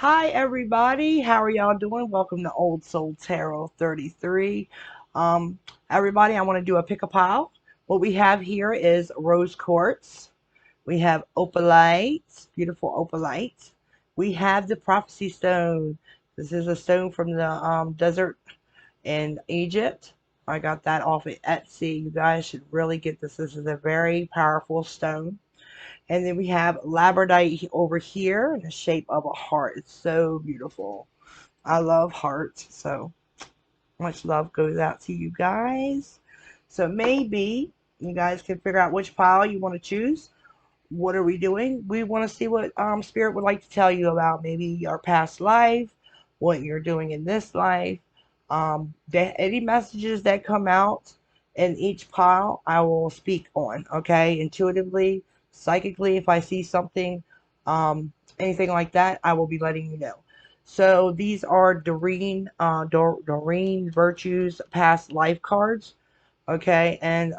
Hi everybody, how are y'all doing? Welcome to Old Soul Tarot 33. Um, Everybody, I want to do a pick a pile. What we have here is rose quartz. We have opalite, beautiful opalite. We have the prophecy stone. This is a stone from the desert in Egypt. I got that off at Etsy. You guys should really get this. This is a very powerful stone. And then we have labradorite over here in the shape of a heart. It's so beautiful. I love hearts, so much love goes out to you guys. So maybe you guys can figure out which pile you want to choose. What are we doing? We want to see what Spirit would like to tell you about maybe your past life, what you're doing in this life. Any messages that come out in each pile, I will speak on, okay? Intuitively, psychically, if I see something, anything like that, I will be letting you know. So these are Doreen Virtue's past life cards, okay? And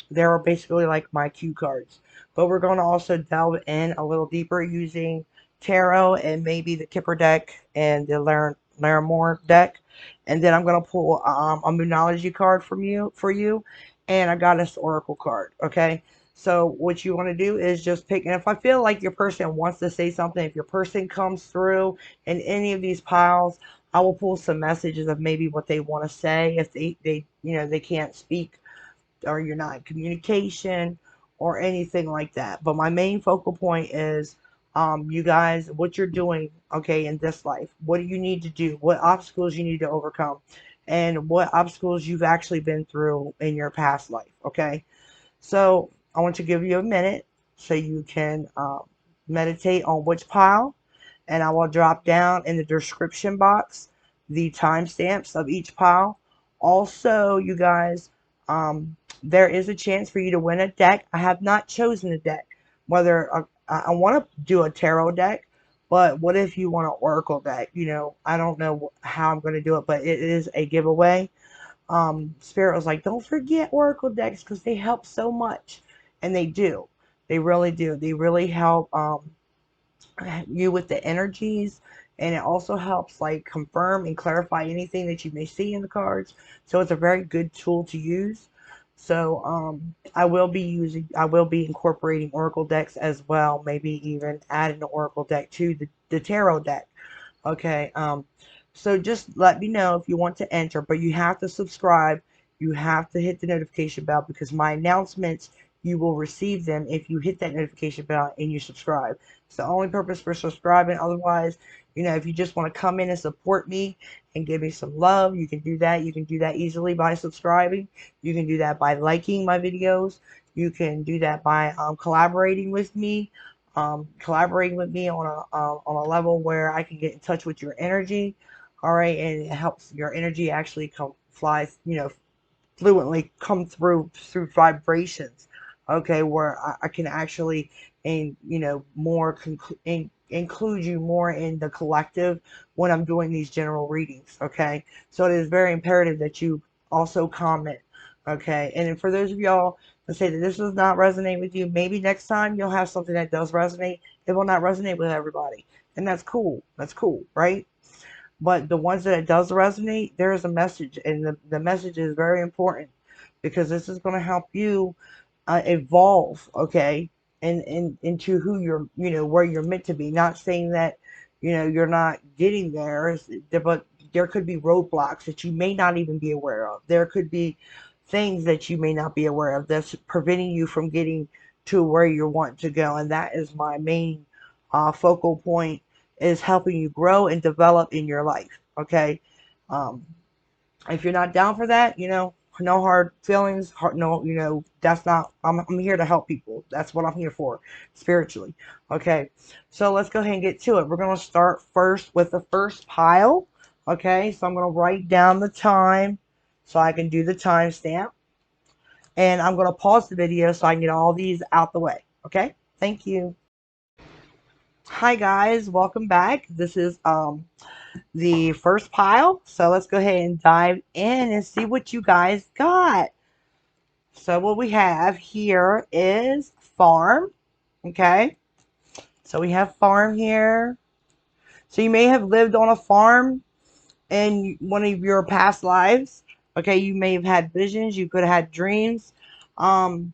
they're basically like my cue cards. But we're going to also delve in a little deeper using tarot and maybe the Kipper deck and the Larimore deck. And then I'm going to pull a Moonology card for you, and a Goddess Oracle card, okay? So what you want to do is just pick, and if I feel like your person wants to say something, if your person comes through in any of these piles, I will pull some messages of maybe what they want to say if they they can't speak, or you're not in communication or anything like that. But my main focal point is you guys, what you're doing, okay, in this life. What do you need to do? What obstacles you need to overcome? And what obstacles you've actually been through in your past life, okay? So I want to give you a minute so you can meditate on which pile, and I will drop down in the description box the timestamps of each pile. Also, you guys, there is a chance for you to win a deck. I have not chosen a deck. Whether I want to do a tarot deck, but what if you want an oracle deck? I don't know how I'm going to do it, but it is a giveaway. Spirit was like, don't forget oracle decks because they help so much, and they do. They really do. They really help you with the energies, and it also helps like confirm and clarify anything that you may see in the cards. So it's a very good tool to use. So I will be incorporating oracle decks as well, maybe even adding an oracle deck to the tarot deck. Okay. So just let me know if you want to enter, but you have to subscribe. You have to hit the notification bell, because my announcements, you will receive them if you hit that notification bell and you subscribe. It's the only purpose for subscribing. Otherwise, if you just want to come in and support me and give me some love, you can do that. You can do that easily by subscribing. You can do that by liking my videos. You can do that by collaborating with me. On a level where I can get in touch with your energy, all right, and it helps your energy actually fluently come through vibrations, okay, where I can actually, and more include you more in the collective when I'm doing these general readings, okay. So it is very imperative that you also comment, okay. And then for those of y'all that say that this does not resonate with you, maybe next time you'll have something that does resonate. It will not resonate with everybody, and that's cool. That's cool, right? But the ones that it does resonate, there is a message, and the message is very important, because this is going to help you evolve, okay, and into who you're, where you're meant to be. Not saying that, you're not getting there, but there could be roadblocks that you may not even be aware of. There could be things that you may not be aware of that's preventing you from getting to where you want to go. And that is my main focal point, is helping you grow and develop in your life, okay. um, if you're not down for that, no hard feelings. No, that's not. I'm here to help people. That's what I'm here for, spiritually. Okay, so let's go ahead and get to it. We're gonna start first with the first pile. Okay, so I'm gonna write down the time so I can do the timestamp, and I'm gonna pause the video so I can get all these out the way. Okay, thank you. Hi guys, welcome back. This is the first pile. So let's go ahead and dive in and see what you guys got. So what we have here is farm. Okay. So we have farm here. So you may have lived on a farm in one of your past lives. Okay, you may have had visions, you could have had dreams, and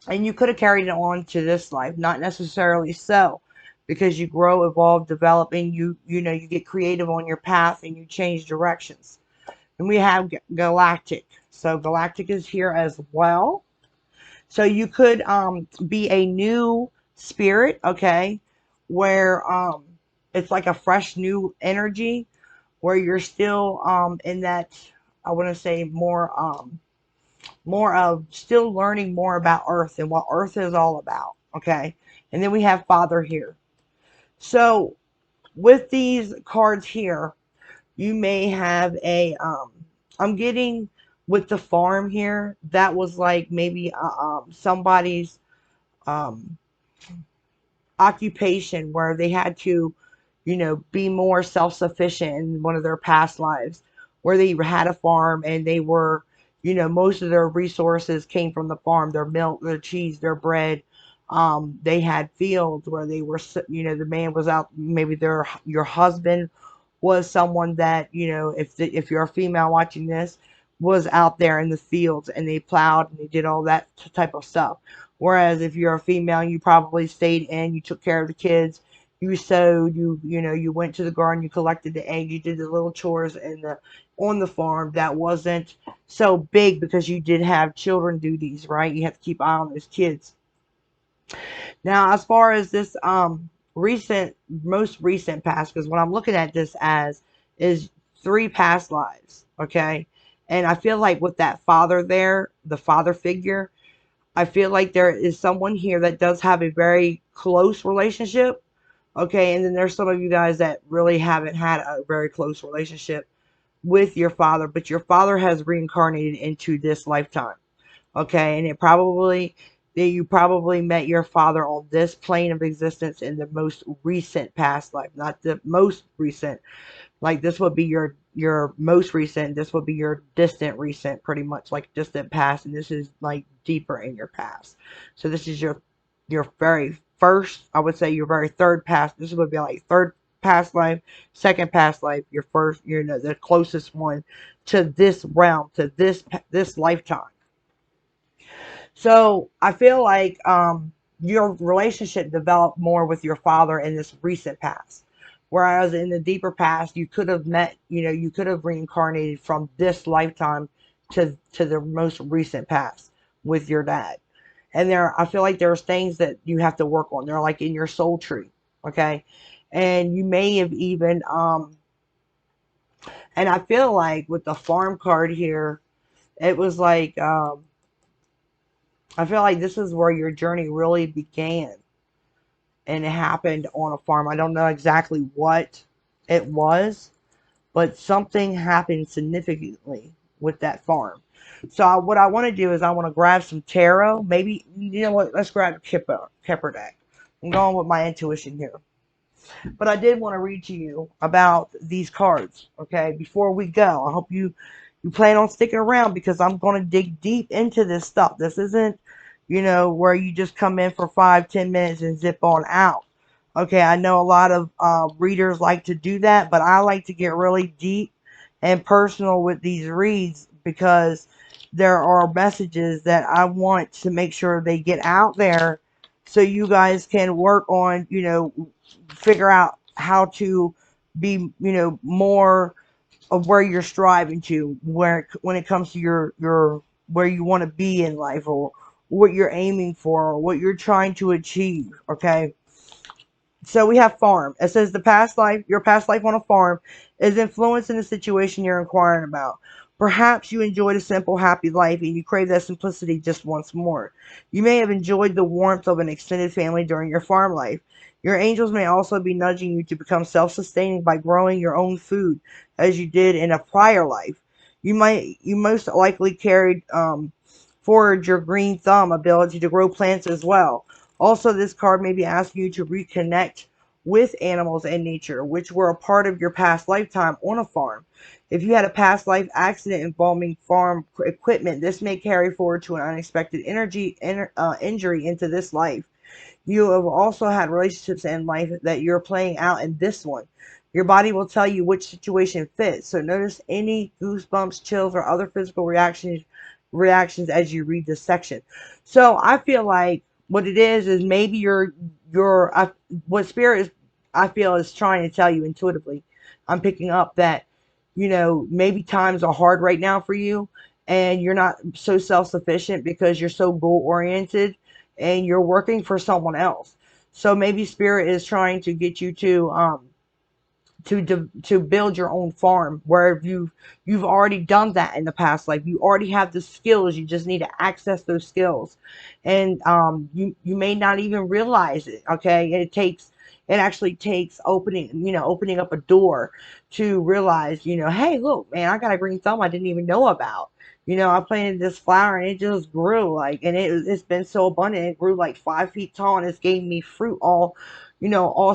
you could have carried it on to this life. Not necessarily so, because you grow, evolve, develop, and you know you get creative on your path and you change directions. And we have galactic. So galactic is here as well. So you could be a new spirit, okay, where it's like a fresh new energy, where you're still in that, I want to say more of still learning more about Earth and what Earth is all about, okay? And then we have Father here. So with these cards here, you may have a I'm getting with the farm here, that was like maybe somebody's um occupation where they had to, you know, be more self-sufficient in one of their past lives, where they had a farm and they were, you know, most of their resources came from the farm, their milk, their cheese, their bread. They had fields where they were, you know, the man was out, maybe your husband was someone that, you know, if you're a female watching this, was out there in the fields and they plowed and they did all that type of stuff. Whereas if you're a female, you probably stayed in, you took care of the kids, you sewed, you know, you went to the garden, you collected the eggs, you did the little chores in the on the farm that wasn't so big because you did have children duties, right? You have to keep eye on those kids. Now, as far as this most recent past, because what I'm looking at this as is 3 past lives, okay? And I feel like with that father there, the father figure, I feel like there is someone here that does have a very close relationship, okay? And then there's some of you guys that really haven't had a very close relationship with your father, but your father has reincarnated into this lifetime, okay? And it probably that you probably met your father on this plane of existence in the most recent past life, not the most recent. Like this would be your most recent, this would be your distant recent, pretty much like distant past, and this is like deeper in your past. So this is your very first, I would say your very third past. This would be like third past life, second past life, your first, you know, the closest one to this realm, to this lifetime. So I feel like your relationship developed more with your father in this recent past. Whereas in the deeper past, you could have met, you know, you could have reincarnated from this lifetime to the most recent past with your dad. And I feel like there's things that you have to work on. They're like in your soul tree, okay? And you may have even, and I feel like with the farm card here, it was like, I feel like this is where your journey really began, and it happened on a farm. I don't know exactly what it was, but something happened significantly with that farm. So what I want to do is I want to grab some tarot. Maybe, you know what, let's grab a Kipper deck. I'm going with my intuition here. But I did want to read to you about these cards, okay, before we go. I hope you plan on sticking around because I'm going to dig deep into this stuff. This isn't, you know, where you just come in for 5-10 minutes and zip on out. Okay, I know a lot of readers like to do that, but I like to get really deep and personal with these reads because there are messages that I want to make sure they get out there so you guys can work on, you know, figure out how to be, you know, more of where you're striving to, where when it comes to your where you want to be in life, or what you're aiming for, or what you're trying to achieve. Okay, so we have farm. It says the past life, your past life on a farm, is influencing the situation you're inquiring about. Perhaps you enjoyed a simple, happy life and you crave that simplicity just once more. You may have enjoyed the warmth of an extended family during your farm life. Your angels may also be nudging you to become self-sustaining by growing your own food, as you did in a prior life. You most likely carried forward your green thumb ability to grow plants as well. Also, this card may be asking you to reconnect with animals and nature, which were a part of your past lifetime on a farm. If you had a past life accident involving farm equipment, this may carry forward to an unexpected injury into this life. You have also had relationships in life that you're playing out in this one. Your body will tell you which situation fits. So notice any goosebumps, chills, or other physical reactions as you read this section. So I feel like what it is maybe what spirit is, I feel, is trying to tell you intuitively. I'm picking up that, maybe times are hard right now for you, and you're not so self-sufficient because you're so goal oriented and you're working for someone else. So maybe spirit is trying to get you to build your own farm where you've already done that in the past. Like, you already have the skills, you just need to access those skills. And you may not even realize it. Okay, it actually takes opening up a door to realize, hey, look, man, I got a green thumb I didn't even know about. I planted this flower and it just grew, like, and it's been so abundant. It grew like 5 feet tall and it's gave me fruit all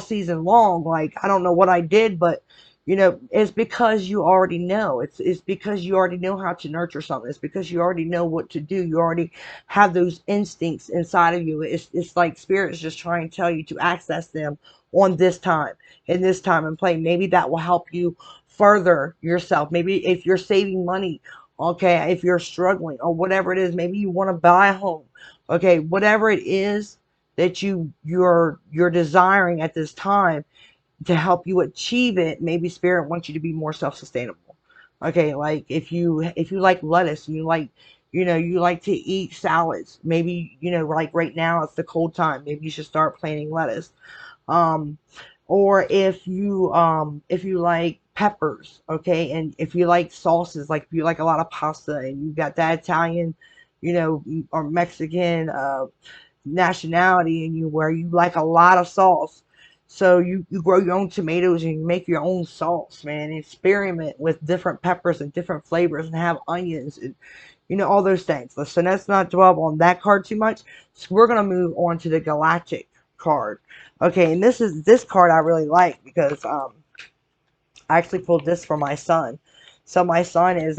season long. Like, I don't know what I did, but it's because you already know. It's because you already know how to nurture something. It's because you already know what to do. You already have those instincts inside of you. It's like spirit's just trying to tell you to access them on this time, in this time and play. Maybe that will help you further yourself. Maybe if you're saving money, okay, if you're struggling or whatever it is, maybe you want to buy a home, okay, whatever it is that you're desiring at this time, to help you achieve it, maybe spirit wants you to be more self-sustainable. Okay, like if you like lettuce and you like to eat salads, maybe like right now it's the cold time, maybe you should start planting lettuce. um or if you like peppers, okay, and if you like sauces, like if you like a lot of pasta and you got that Italian, or Mexican nationality in you where you like a lot of sauce. So you grow your own tomatoes and you make your own sauce, man. And experiment with different peppers and different flavors and have onions and all those things. So let's not dwell on that card too much. So we're gonna move on to the Galactic card. Okay, and this card I really like because I actually pulled this for my son. So my son is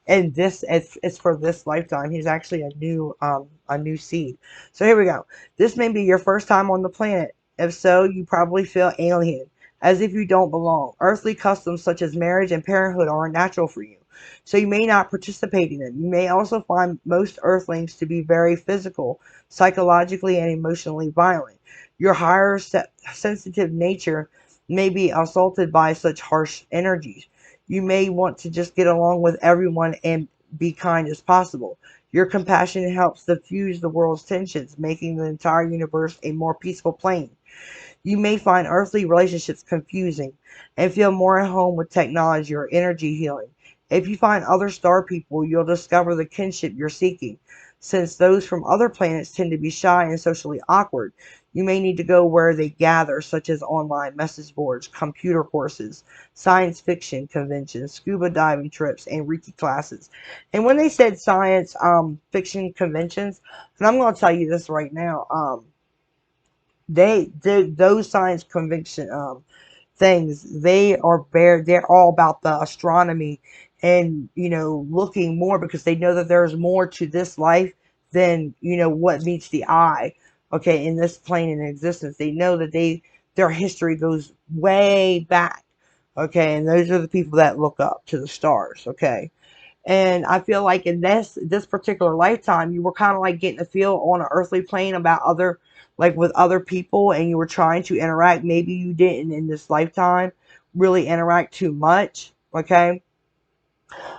and this it's for this lifetime. He's actually a new seed. So here we go. This may be your first time on the planet. If so, you probably feel alien, as if you don't belong. Earthly customs such as marriage and parenthood are unnatural for you, so you may not participate in them. You may also find most Earthlings to be very physical, psychologically, and emotionally violent. Your higher sensitive nature may be assaulted by such harsh energies. You may want to just get along with everyone and be kind as possible. Your compassion helps diffuse the world's tensions, making the entire universe a more peaceful plane. You may find earthly relationships confusing and feel more at home with technology or energy healing. If you find other star people, you'll discover the kinship you're seeking. Since those from other planets tend to be shy and socially awkward, you may need to go where they gather, such as online message boards, computer courses, science fiction conventions, scuba diving trips, and Reiki classes. And when they said science fiction conventions, and I'm going to tell you this right now, those science conviction things, they're all about the astronomy and looking more, because they know that there's more to this life than what meets the eye, okay, in this plane in existence. They know that their history goes way back, okay, and those are the people that look up to the stars, okay. And I feel like in this particular lifetime, you were kind of like getting a feel on an earthly plane about like with other people, and you were trying to interact. Maybe you didn't in this lifetime really interact too much. Okay,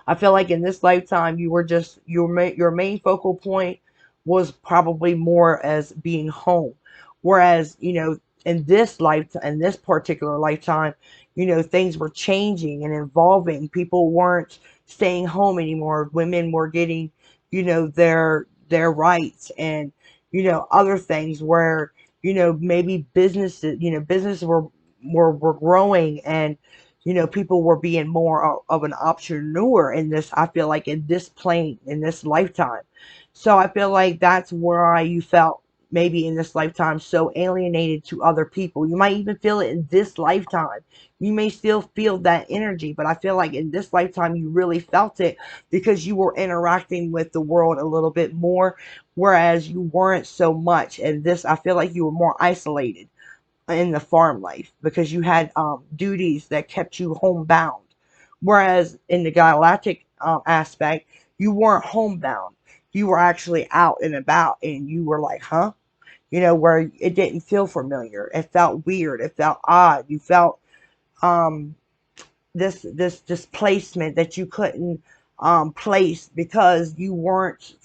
I feel like in this lifetime, you were just your main focal point was probably more as being home, whereas in this particular lifetime, things were changing and evolving. People weren't staying home anymore. Women were getting their rights, and other things where maybe businesses were growing, and people were being more of an entrepreneur in this, I feel like, in this plane, in this lifetime. So I feel like that's why you felt maybe in this lifetime so alienated to other people. You might even feel it in this lifetime. You may still feel that energy, but I feel like in this lifetime you really felt it because you were interacting with the world a little bit more, whereas you weren't so much. And this, I feel like you were more isolated. in the farm life, because you had duties that kept you homebound. Whereas in the galactic aspect, you weren't homebound. You were actually out and about, and you were like, huh? You know, where it didn't feel familiar. It felt weird. It felt odd. You felt um, this displacement that you couldn't place, because you weren't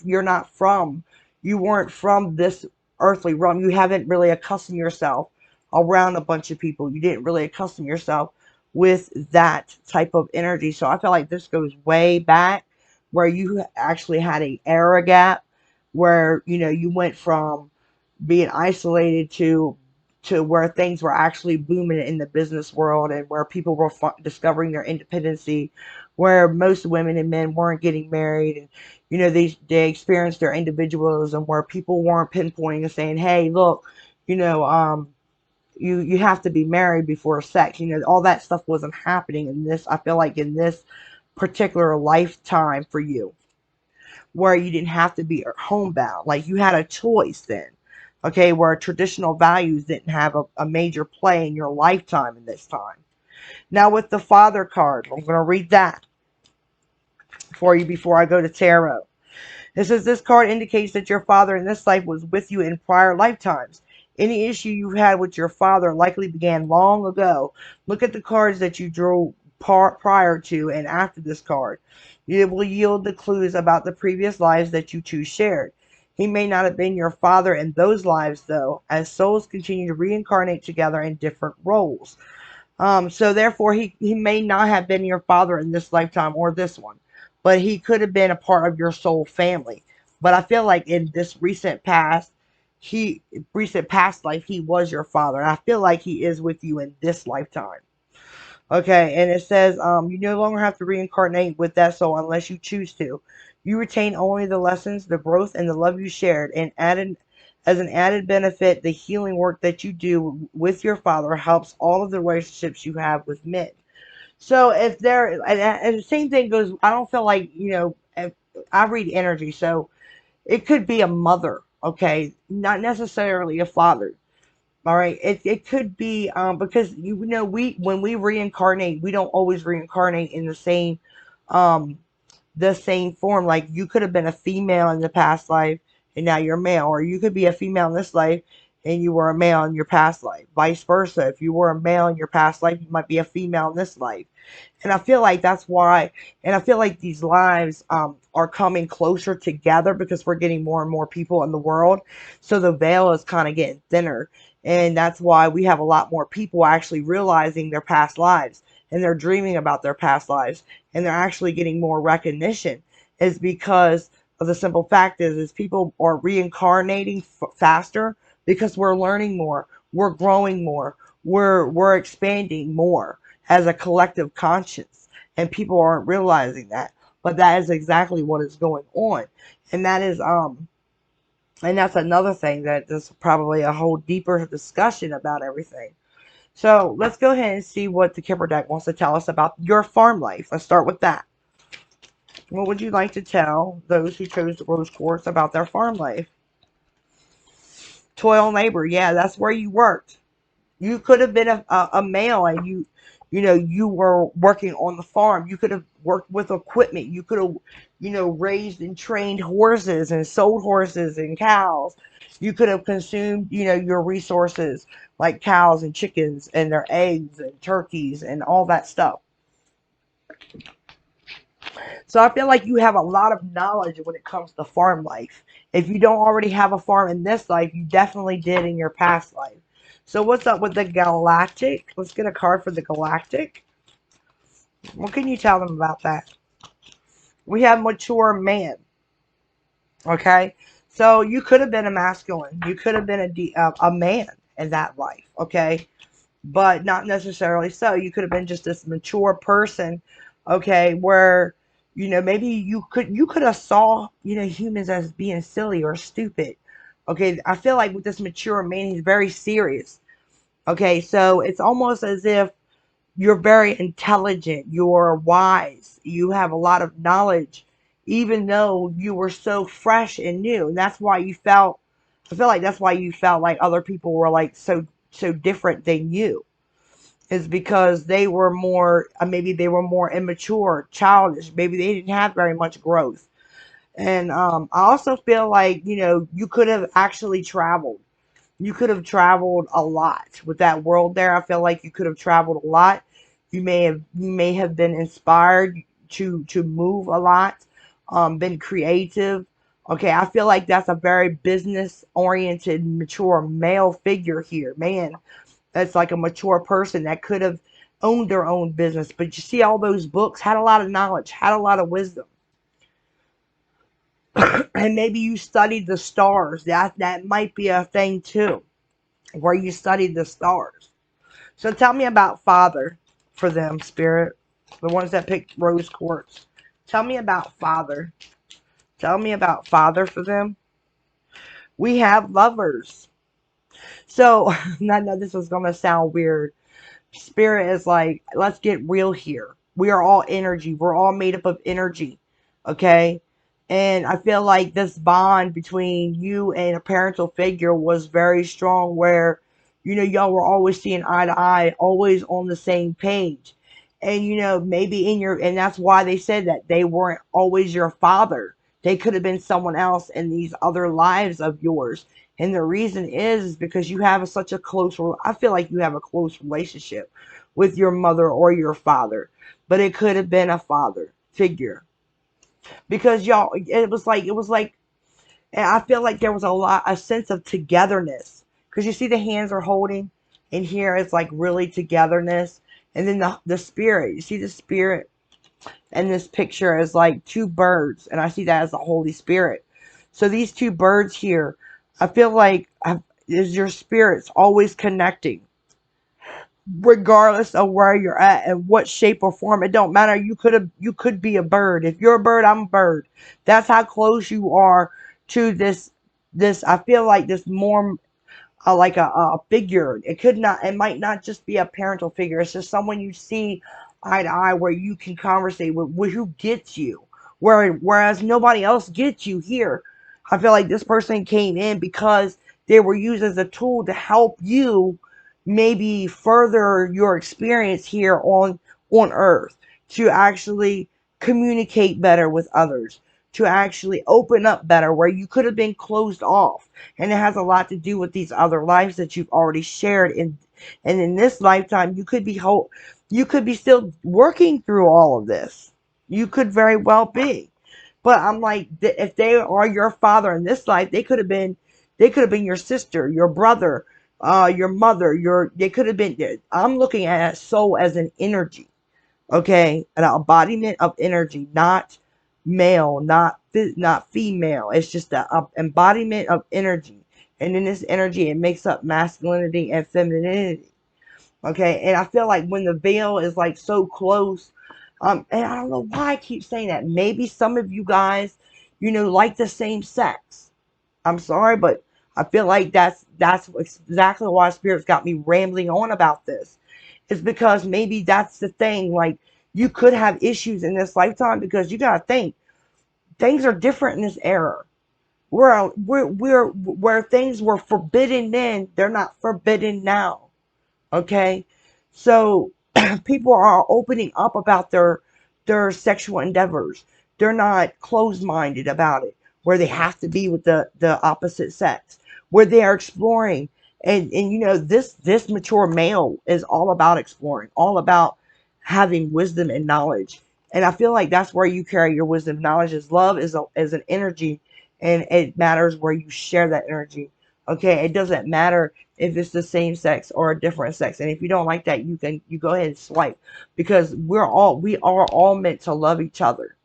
from this earthly realm. You haven't really accustomed yourself around a bunch of people. You didn't really accustom yourself with that type of energy. So I feel like this goes way back, where you actually had an era gap, where you went from being isolated to where things were actually booming in the business world, and where people were discovering their independency, where most women and men weren't getting married, and they experienced their individualism, where people weren't pinpointing and saying, hey, look, you know you have to be married before sex. All that stuff wasn't happening in this. I feel like in this particular lifetime for you, where you didn't have to be homebound. Like, you had a choice then. Okay, where traditional values didn't have a major play in your lifetime in this time. Now with the Father card, I'm going to read that for you before I go to Tarot. It says this card indicates that your father in this life was with you in prior lifetimes. Any issue you had with your father likely began long ago. Look at the cards that you drew prior to and after this card. It will yield the clues about the previous lives that you two shared. He may not have been your father in those lives, though, as souls continue to reincarnate together in different roles. So therefore, he may not have been your father in this lifetime or this one, but he could have been a part of your soul family. But I feel like in this recent past life, he was your father. And I feel like he is with you in this lifetime. Okay, and it says, you no longer have to reincarnate with that soul unless you choose to. You retain only the lessons, the growth, and the love you shared, and as an added benefit, the healing work that you do with your father helps all of the relationships you have with men. So if there, and the same thing goes, I don't feel like, if I read energy, so it could be a mother, okay, not necessarily a father. All right, it could be because we when we reincarnate, we don't always reincarnate in um the same form. Like, you could have been a female in the past life and now you're male, or you could be a female in this life and you were a male in your past life. Vice versa. If you were a male in your past life, you might be a female in this life. And I feel like that's why, and I feel like these lives are coming closer together because we're getting more and more people in the world. So the veil is kind of getting thinner. And that's why we have a lot more people actually realizing their past lives, and they're dreaming about their past lives, and they're actually getting more recognition, is because of the simple fact is people are reincarnating faster, because we're learning more, we're growing more, we're expanding more as a collective conscience, and people aren't realizing that, but that is exactly what is going on. And that is and that's another thing that is probably a whole deeper discussion about everything. So let's go ahead and see what the Kipper deck wants to tell us about your farm life. Let's start with that. What would you like to tell those who chose the Rose Quartz about their farm life? Toil labor, yeah, that's where you worked. You could have been a male, and you were working on the farm. You could have worked with equipment. You could have, raised and trained horses and sold horses and cows. You could have consumed, your resources like cows and chickens and their eggs and turkeys and all that stuff. So I feel like you have a lot of knowledge when it comes to farm life. If you don't already have a farm in this life, you definitely did in your past life. So what's up with the Galactic? Let's get a card for the Galactic. What can you tell them about that? We have mature man. Okay? So you could have been a masculine. You could have been a man in that life. Okay? But not necessarily so. You could have been just this mature person. Okay? Where, maybe you could have saw, humans as being silly or stupid. Okay? I feel like with this mature man, he's very serious. Okay, so it's almost as if you're very intelligent, you're wise, you have a lot of knowledge, even though you were so fresh and new. And that's why you felt, I feel like that's why you felt like other people were like so so different than you is because they were more, maybe they were more immature, childish. Maybe they didn't have very much growth. And I also feel like, you could have actually traveled. You could have traveled a lot with that world there. I feel like you could have traveled a lot. You may have been inspired to move a lot, been creative. Okay, I feel like that's a very business oriented, mature male figure here. Man, that's like a mature person that could have owned their own business. But you see, all those books had a lot of knowledge, had a lot of wisdom. And maybe you studied the stars. That might be a thing too, where you studied the stars. So tell me about Father for them, Spirit. The ones that picked rose quartz. Tell me about Father. Tell me about Father for them. We have Lovers. So, I know this was going to sound weird. Spirit is like, let's get real here. We are all energy. We're all made up of energy. Okay? And I feel like this bond between you and a parental figure was very strong, where, y'all were always seeing eye to eye, always on the same page. And, maybe and that's why they said that they weren't always your father. They could have been someone else in these other lives of yours. And the reason is because you have such a I feel like you have a close relationship with your mother or your father. But it could have been a father figure. Because y'all, it was like, and I feel like there was a sense of togetherness. Because you see the hands are holding, and here it's like really togetherness. And then the spirit, you see the spirit, and this picture is like two birds, and I see that as the Holy Spirit. So these two birds here, I feel like is your spirits always connecting, regardless of where you're at and what shape or form. It don't matter. You could be a bird. If you're a bird, I'm a bird. That's how close you are to this. I feel like this more like a figure. It might not just be a parental figure. It's just someone you see eye to eye, where you can conversate with who gets you. Whereas nobody else gets you here. I feel like this person came in because they were used as a tool to help you maybe further your experience here on earth, to actually communicate better with others, to actually open up better where you could have been closed off. And it has a lot to do with these other lives that you've already shared. And in this lifetime, you could be still working through all of this. You could very well be. But I'm like, if they are your father in this life, they could have been your sister, your brother, your mother, they could have been. I'm looking at a soul as an energy, okay, an embodiment of energy, not male, not female. It's just an embodiment of energy, and in this energy, it makes up masculinity and femininity. Okay, and I feel like when the veil is like so close, and I don't know why I keep saying that. Maybe some of you guys, like the same sex. I'm sorry, but I feel like that's exactly why Spirit's got me rambling on about this. It's because maybe that's the thing. Like, you could have issues in this lifetime, because you gotta think things are different in this era. Where things were forbidden then, they're not forbidden now. Okay, so people are opening up about their sexual endeavors. They're not closed-minded about it, where they have to be with the opposite sex, where they are exploring. And this mature male is all about exploring, all about having wisdom and knowledge. And I feel like that's where you carry your wisdom. Knowledge is love, is an energy, and it matters where you share that energy. Okay, it doesn't matter if it's the same sex or a different sex. And if you don't like that, you go ahead and swipe, because we are all meant to love each other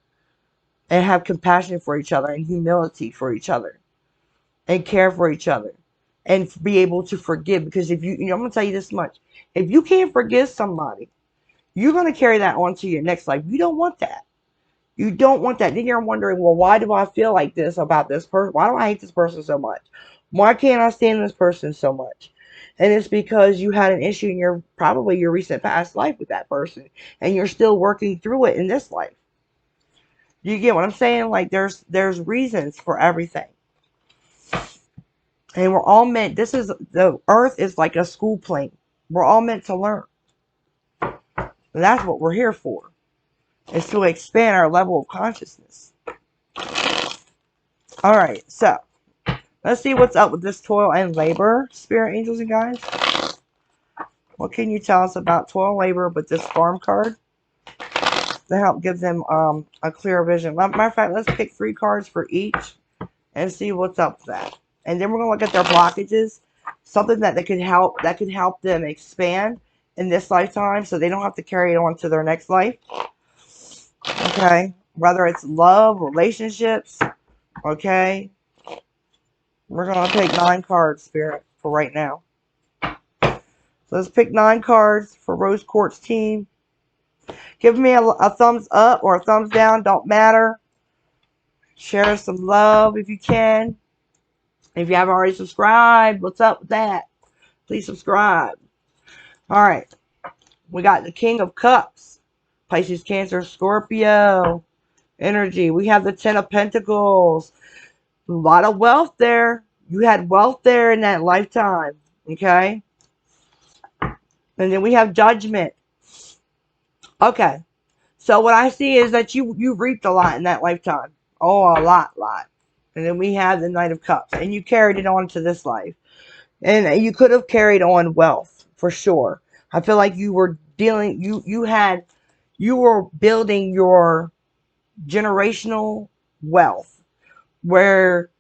and have compassion for each other and humility for each other and care for each other and be able to forgive. Because if I'm going to tell you this much: if you can't forgive somebody, you're going to carry that on to your next life. You don't want that. You don't want that. Then you're wondering, well, why do I feel like this about this person? Why do I hate this person so much? Why can't I stand this person so much? And it's because you had an issue in probably your recent past life with that person, and you're still working through it in this life. You get what I'm saying? Like, there's reasons for everything. And we're all meant, the earth is like a school plane. We're all meant to learn. And that's what we're here for. Is to expand our level of consciousness. Alright, so let's see what's up with this toil and labor, spirit angels and guides. What can you tell us about toil and labor with this farm card to help give them a clear vision? Matter of fact, let's pick 3 cards for each and see what's up with that. And then we're gonna look at their blockages, something that could help them expand in this lifetime, so they don't have to carry it on to their next life. Okay, whether it's love, relationships. Okay, we're gonna take 9 cards, Spirit, for right now. So let's pick 9 cards for Rose Quartz team. Give me a thumbs up or a thumbs down, don't matter. Share some love if you can. If you haven't already subscribed, what's up with that? Please subscribe. Alright, we got the King of Cups. Pisces, Cancer, Scorpio energy. We have the 10 of Pentacles. A lot of wealth there. You had wealth there in that lifetime. Okay? And then we have Judgment. Okay. So what I see is that you reaped a lot in that lifetime. Oh, a lot. And then we have the Knight of Cups. And you carried it on to this life. And you could have carried on wealth, for sure. I feel like you were dealing, you were building your generational wealth. Where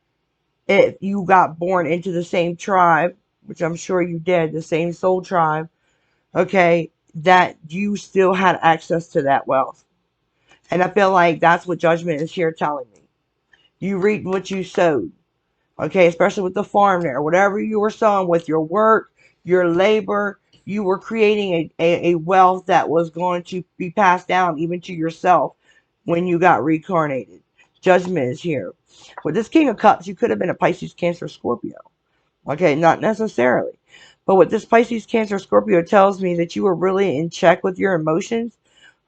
if you got born into the same tribe, which I'm sure you did, the same soul tribe, okay, that you still had access to that wealth. And I feel like that's what Judgment is here telling me. You reaped what you sowed. Okay, especially with the farm there. Whatever you were sowing with your work, your labor, you were creating a wealth that was going to be passed down even to yourself when you got reincarnated. Judgment is here. With this King of Cups, you could have been a Pisces, Cancer, Scorpio. Okay, not necessarily. But what this Pisces, Cancer, Scorpio tells me that you were really in check with your emotions.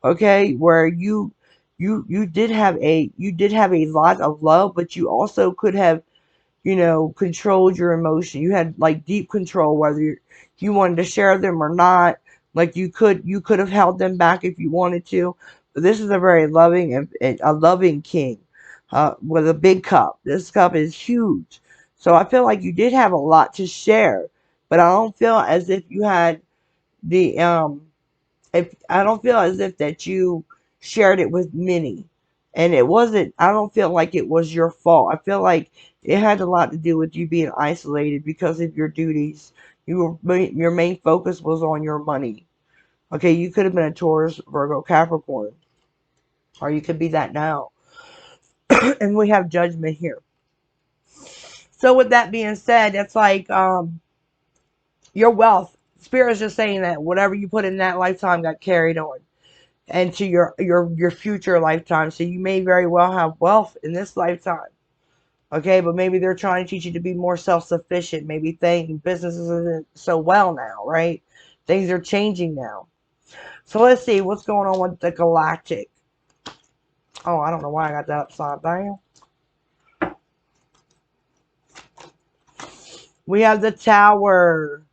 Okay, where you did have a lot of love, but you also could have, controlled your emotion. You had like deep control, whether you wanted to share them or not. Like you could have held them back if you wanted to. But this is a very loving and a loving king, with a big cup. This cup is huge. So I feel like you did have a lot to share, but I don't feel as if you had the if I don't feel as if that you shared it with many. And it wasn't, I don't feel like it was your fault. I feel like it had a lot to do with you being isolated because of your duties. Your main focus was on your money. Okay, you could have been a Taurus, Virgo, Capricorn. Or you could be that now. And we have Judgment here. So with that being said, it's like your wealth. Spirit is just saying that whatever you put in that lifetime got carried on and to your future lifetime. So you may very well have wealth in this lifetime. Okay, but maybe they're trying to teach you to be more self-sufficient. Maybe business isn't so well now, right? Things are changing now. So let's see what's going on with the galactic. Oh, I don't know why I got that upside down. We have the Tower.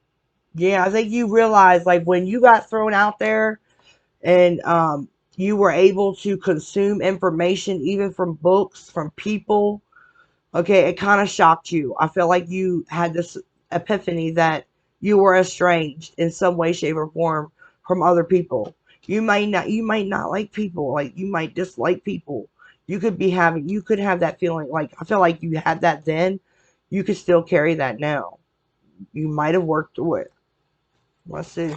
Yeah, I think you realize, like, when you got thrown out there and you were able to consume information even from books, from people, okay, it kind of shocked you. I feel like you had this epiphany that you were estranged in some way, shape, or form from other people. You might not like people. Like, you might dislike people. You could have that feeling. Like, I feel like you had that then. You could still carry that now. You might have worked through it. Let's see.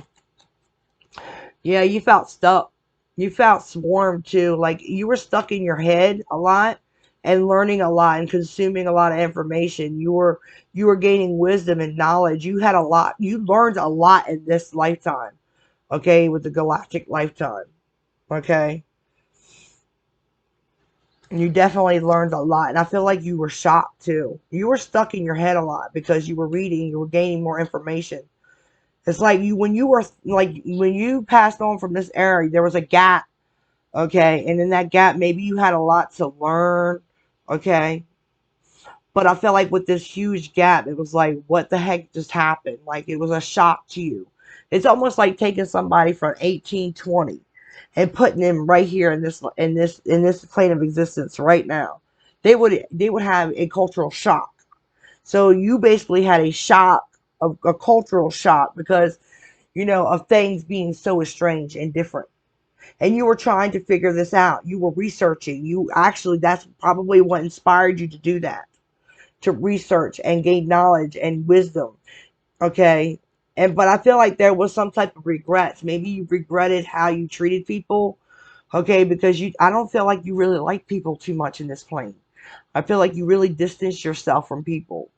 Yeah, you felt stuck. You felt swarmed too. Like you were stuck in your head a lot and learning a lot and consuming a lot of information. You were gaining wisdom and knowledge. You had a lot. You learned a lot in this lifetime. Okay, with the galactic lifetime. Okay. You definitely learned a lot. And I feel like you were shocked too. You were stuck in your head a lot because you were reading, you were gaining more information. It's like when you passed on from this era, there was a gap, okay? And in that gap, maybe you had a lot to learn, okay? But I felt like with this huge gap, it was like, what the heck just happened? Like, it was a shock to you. It's almost like taking somebody from 1820 and putting them right here in this plane of existence right now. They would have a cultural shock. So you basically had a shock, a cultural shock, because of things being so estranged and different. And you were trying to figure this out. You were researching. That's probably what inspired you to do that, to research and gain knowledge and wisdom. Okay. But I feel like there was some type of regrets. Maybe you regretted how you treated people. Okay, because I don't feel like you really like people too much in this plane. I feel like you really distanced yourself from people.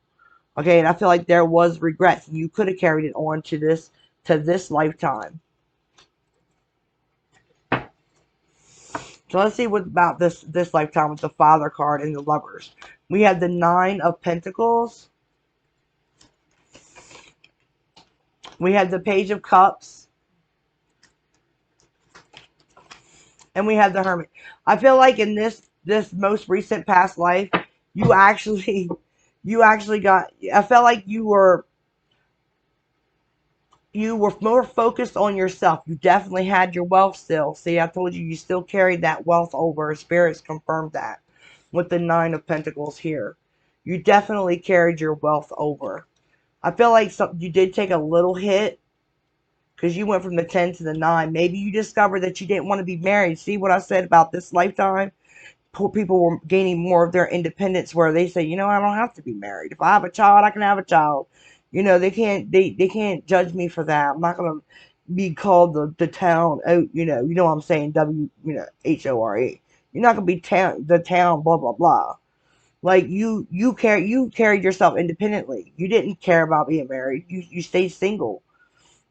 Okay, and I feel like there was regrets, and you could have carried it on to this lifetime. So let's see what about this lifetime with the Father card and the Lovers. We have the Nine of Pentacles. We have the Page of Cups. And we have the Hermit. I feel like in this most recent past life, you actually got, I felt like you were more focused on yourself. You definitely had your wealth still. See, I told you still carried that wealth over. Spirits confirmed that with the Nine of Pentacles here. You definitely carried your wealth over. I feel like you did take a little hit because you went from the 10 to the 9. Maybe you discovered that you didn't want to be married. See what I said about this lifetime? People were gaining more of their independence, where they say, I don't have to be married. If I have a child, I can have a child. They can't judge me for that. I'm not gonna be called the town. Oh, what I'm saying. HORE. You're not gonna be the town. Blah blah blah. Like you carried yourself independently. You didn't care about being married. You stayed single,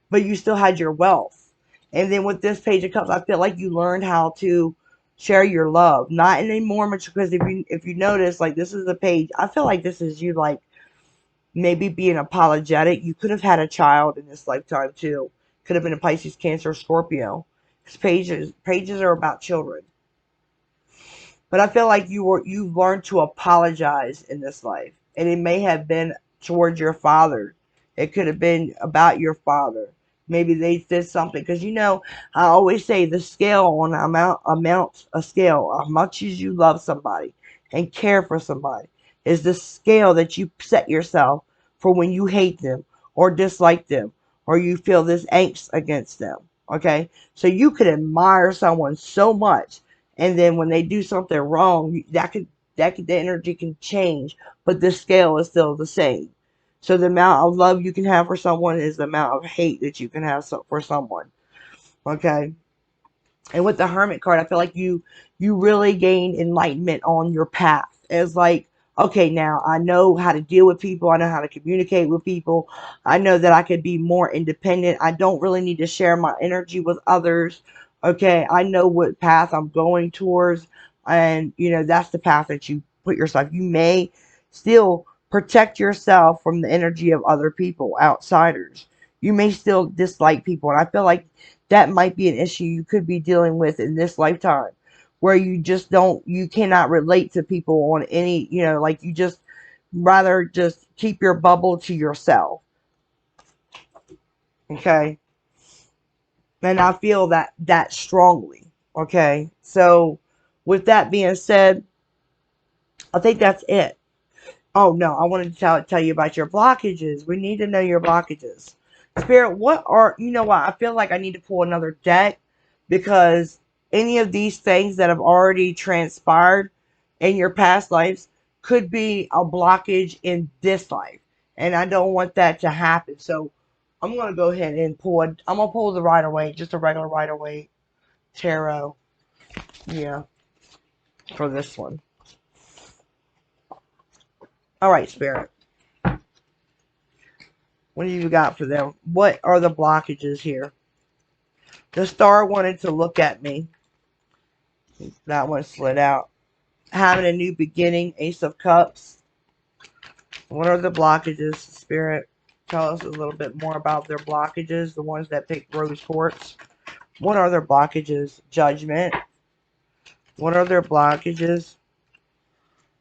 but you still had your wealth. And then with this Page of Cups, I feel like you learned how to share your love, not in a more mature. Because if you notice, like, this is the page. I feel like this is you, like, maybe being apologetic. You could have had a child in this lifetime too. Could have been a Pisces, Cancer, Scorpio. Because pages are about children. But I feel like you've learned to apologize in this life. And it may have been towards your father. It could have been about your father. Maybe they did something. Because, I always say the scale on a scale. How much as you love somebody and care for somebody is the scale that you set yourself for when you hate them or dislike them or you feel this angst against them. Okay? So you could admire someone so much, and then when they do something wrong, the energy can change, but the scale is still the same. So the amount of love you can have for someone is the amount of hate that you can have for someone. Okay. And with the Hermit card, I feel like you really gain enlightenment on your path. It's like, okay, now I know how to deal with people. I know how to communicate with people. I know that I could be more independent. I don't really need to share my energy with others. Okay, I know what path I'm going towards. And, that's the path that you put yourself. You may still protect yourself from the energy of other people, outsiders. You may still dislike people. And I feel like that might be an issue you could be dealing with in this lifetime, where you cannot relate to people on any, like, you just rather just keep your bubble to yourself. Okay. And I feel that strongly. Okay. So with that being said, I think that's it. Oh no, I wanted to tell you about your blockages. We need to know your blockages. Spirit, I feel like I need to pull another deck, because any of these things that have already transpired in your past lives could be a blockage in this life. And I don't want that to happen. So I'm going to go ahead and I'm going to pull the Rider-Waite, just a regular Rider-Waite tarot. Yeah, for this one. All right, Spirit. What do you got for them? What are the blockages here? The Star wanted to look at me. That one slid out. Having a new beginning. Ace of Cups. What are the blockages, Spirit? Tell us a little bit more about their blockages. The ones that pick Rose Quartz. What are their blockages? Judgment. What are their blockages?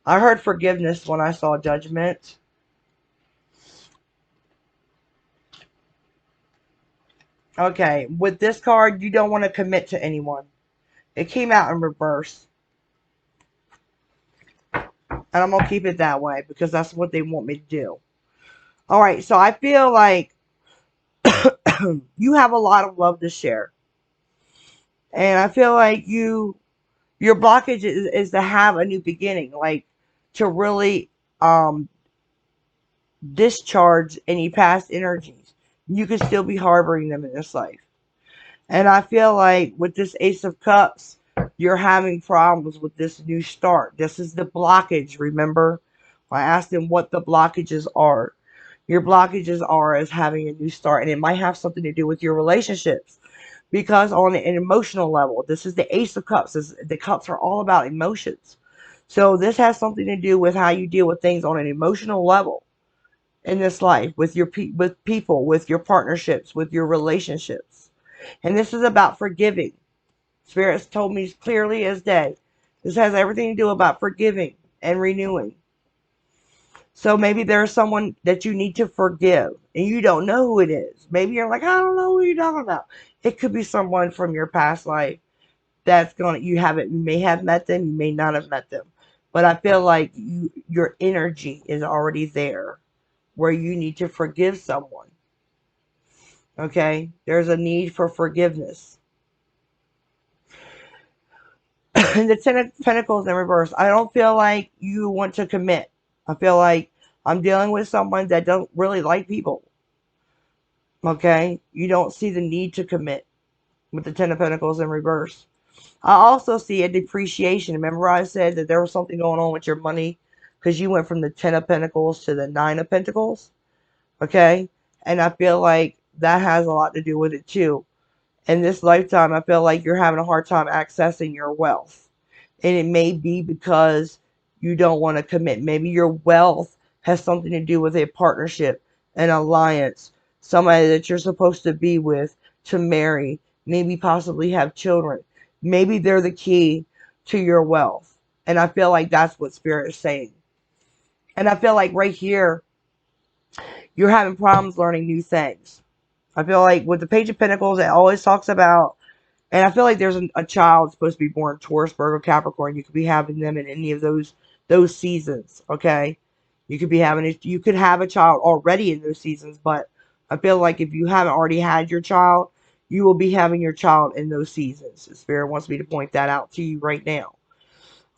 I heard forgiveness when I saw judgment. Okay, with this card, you don't want to commit to anyone. It came out in reverse. And I'm going to keep it that way because that's what they want me to do. Alright, so I feel like you have a lot of love to share. And I feel like your blockage is to have a new beginning. Like, to really discharge any past energies. You could still be harboring them in this life. And I feel like with this Ace of Cups, you're having problems with this new start. This is the blockage, remember? I asked him what the blockages are. Your blockages are as having a new start. And it might have something to do with your relationships. Because on an emotional level, this is the Ace of Cups. The cups are all about emotions. So this has something to do with how you deal with things on an emotional level in this life, with with people, with your partnerships, with your relationships. And this is about forgiving. Spirits told me clearly as day. This has everything to do about forgiving and renewing. So maybe there's someone that you need to forgive and you don't know who it is. Maybe you're like, I don't know who you're talking about. It could be someone from your past life that's you may have met them, you may not have met them. But I feel like your energy is already there where you need to forgive someone. Okay? There's a need for forgiveness. The Ten of Pentacles in reverse. I don't feel like you want to commit. I feel like I'm dealing with someone that don't really like people. Okay? You don't see the need to commit with the Ten of Pentacles in reverse. I also see a depreciation. Remember I said that there was something going on with your money because you went from the Ten of Pentacles to the Nine of Pentacles. Okay? And I feel like that has a lot to do with it too. In this lifetime, I feel like you're having a hard time accessing your wealth. And it may be because you don't want to commit. Maybe your wealth has something to do with a partnership, an alliance, somebody that you're supposed to be with, to marry, maybe possibly have children. Maybe they're the key to your wealth. And I feel like that's what Spirit is saying. And I feel like right here, you're having problems learning new things. I feel like with the Page of Pentacles, it always talks about, and I feel like there's a child supposed to be born Taurus, Virgo, Capricorn. You could be having them in any of those seasons, okay? You could be having it. You could have a child already in those seasons, but I feel like if you haven't already had your child, you will be having your child in those seasons. Spirit wants me to point that out to you right now.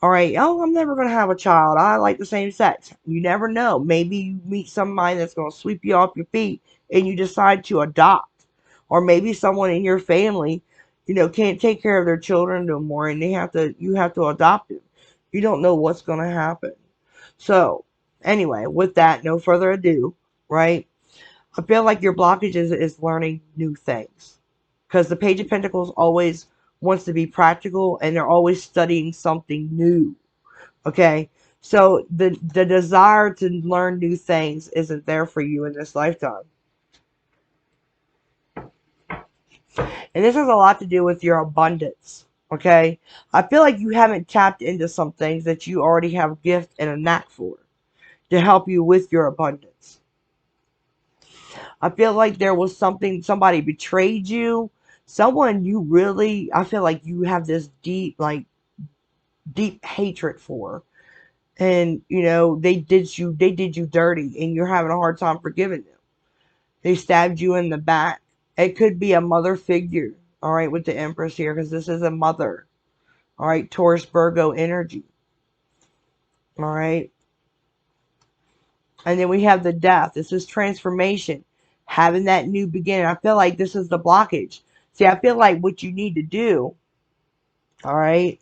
All right. Oh, I'm never going to have a child. I like the same sex. You never know. Maybe you meet somebody that's going to sweep you off your feet and you decide to adopt. Or maybe someone in your family, can't take care of their children no more and you have to adopt them. You don't know what's going to happen. So, anyway, with that, no further ado, right? I feel like your blockage is learning new things. Because the Page of Pentacles always wants to be practical and they're always studying something new. Okay? So the desire to learn new things isn't there for you in this lifetime. And this has a lot to do with your abundance. Okay? I feel like you haven't tapped into some things that you already have a gift and a knack for to help you with your abundance. I feel like there was somebody betrayed you. Someone you really, I feel like you have this deep hatred for. And, they did you dirty and you're having a hard time forgiving them. They stabbed you in the back. It could be a mother figure, all right, with the Empress here, because this is a mother. All right, Taurus, Virgo energy. All right. And then we have the Death. This is transformation. Having that new beginning. I feel like this is the blockage. See, I feel like what you need to do, all right,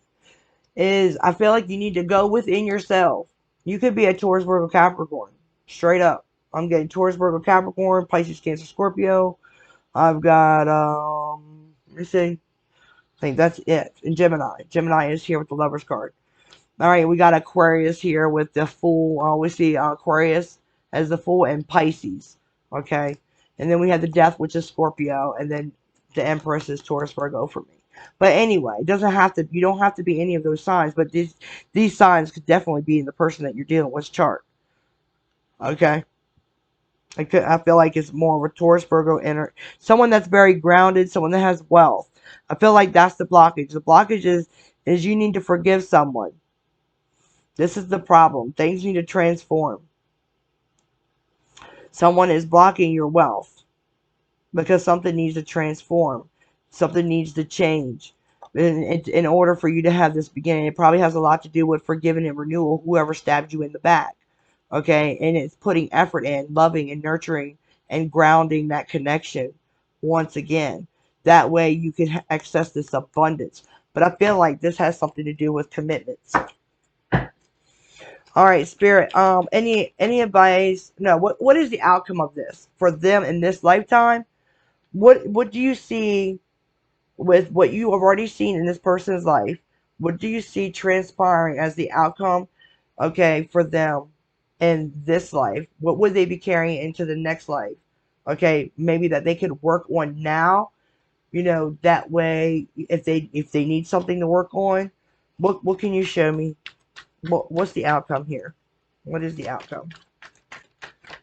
is I feel like you need to go within yourself. You could be a Taurus, Virgo, Capricorn. Straight up. I'm getting Taurus, Virgo, Capricorn, Pisces, Cancer, Scorpio. I've got, let me see. I think that's it. And Gemini. Gemini is here with the Lover's card. All right, we got Aquarius here with the Fool. We see Aquarius as the Fool and Pisces. Okay. And then we have the Death, which is Scorpio. And then the Empress is Taurus, Virgo for me. But anyway, it doesn't have to, you don't have to be any of those signs, but these signs could definitely be in the person that you're dealing with chart. Okay? I feel like it's more of a Taurus, Virgo, someone that's very grounded, someone that has wealth. I feel like that's the blockage. The blockage is you need to forgive someone. This is the problem. Things need to transform. Someone is blocking your wealth because something needs to transform. Something needs to change. In order for you to have this beginning, it probably has a lot to do with forgiving and renewal, whoever stabbed you in the back. Okay? And it's putting effort in, loving and nurturing and grounding that connection once again. That way you can access this abundance. But I feel like this has something to do with commitments. All right, Spirit. Any advice? No. What is the outcome of this for them in this lifetime? What do you see with what you have already seen in this person's life? What do you see transpiring as the outcome? Okay, for them in this life, what would they be carrying into the next life? Okay, maybe that they could work on now. You know, that way, if they need something to work on, what can you show me? What's the outcome here? What is the outcome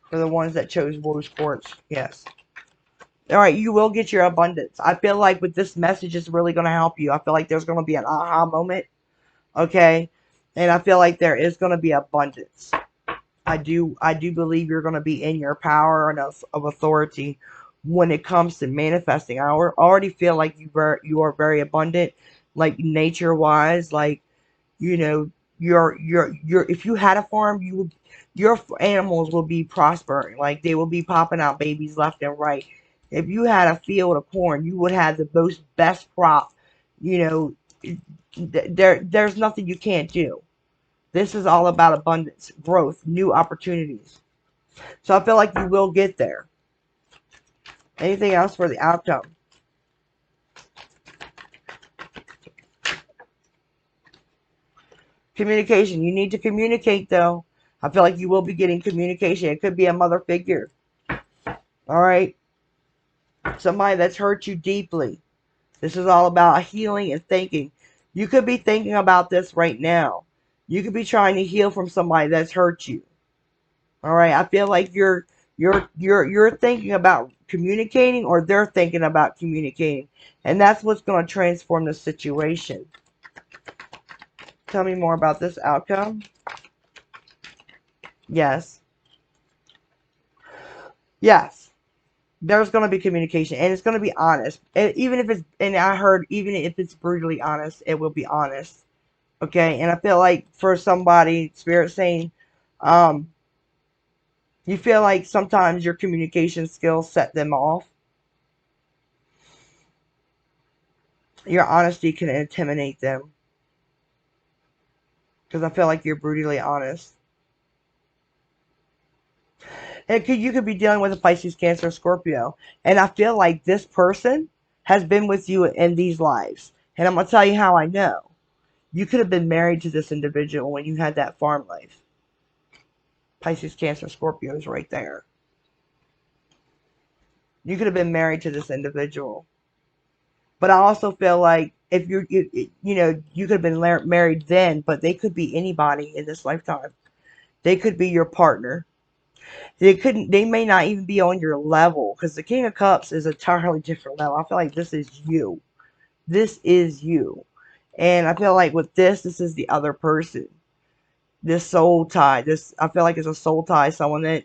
for the ones that chose Rose Quartz? Yes. All right, you will get your abundance. I feel like with this message, it's really going to help you. I feel like there's going to be an aha moment. Okay, and I feel like there is going to be abundance. I do believe you're going to be in your power and of authority when it comes to manifesting. I already feel like you are very abundant, like nature wise, like, you know, if you had a farm, your animals will be prospering, like they will be popping out babies left and right. If you had a field of corn, you would have the most best crop. You know, there's nothing you can't do. This is all about abundance, growth, new opportunities. So I feel like you will get there. Anything else for the outcome? Communication. You need to communicate, though. I feel like you will be getting communication. It could be a mother figure. All right? Somebody that's hurt you deeply. This is all about healing and thinking. You could be thinking about this right now. You could be trying to heal from somebody that's hurt you. All right? I feel like you're thinking about communicating, or they're thinking about communicating. And that's what's going to transform the situation. Tell me more about this outcome. Yes. Yes. There's going to be communication, and it's going to be honest. And even if it's, and I heard, even if it's brutally honest, it will be honest. Okay? And I feel like for somebody, Spirit saying, you feel like sometimes your communication skills set them off. Your honesty can intimidate them. Because I feel like you're brutally honest. You could be dealing with a Pisces, Cancer, Scorpio. And I feel like this person has been with you in these lives. And I'm going to tell you how I know. You could have been married to this individual when you had that farm life. Pisces, Cancer, Scorpio is right there. You could have been married to this individual. But I also feel like if you could have been married then, but they could be anybody in this lifetime. They could be your partner. They may not even be on your level, because the King of Cups is a entirely different level. I feel like this is you. This is you. And I feel like with this is the other person. This soul tie. I feel like it's a soul tie. Someone that,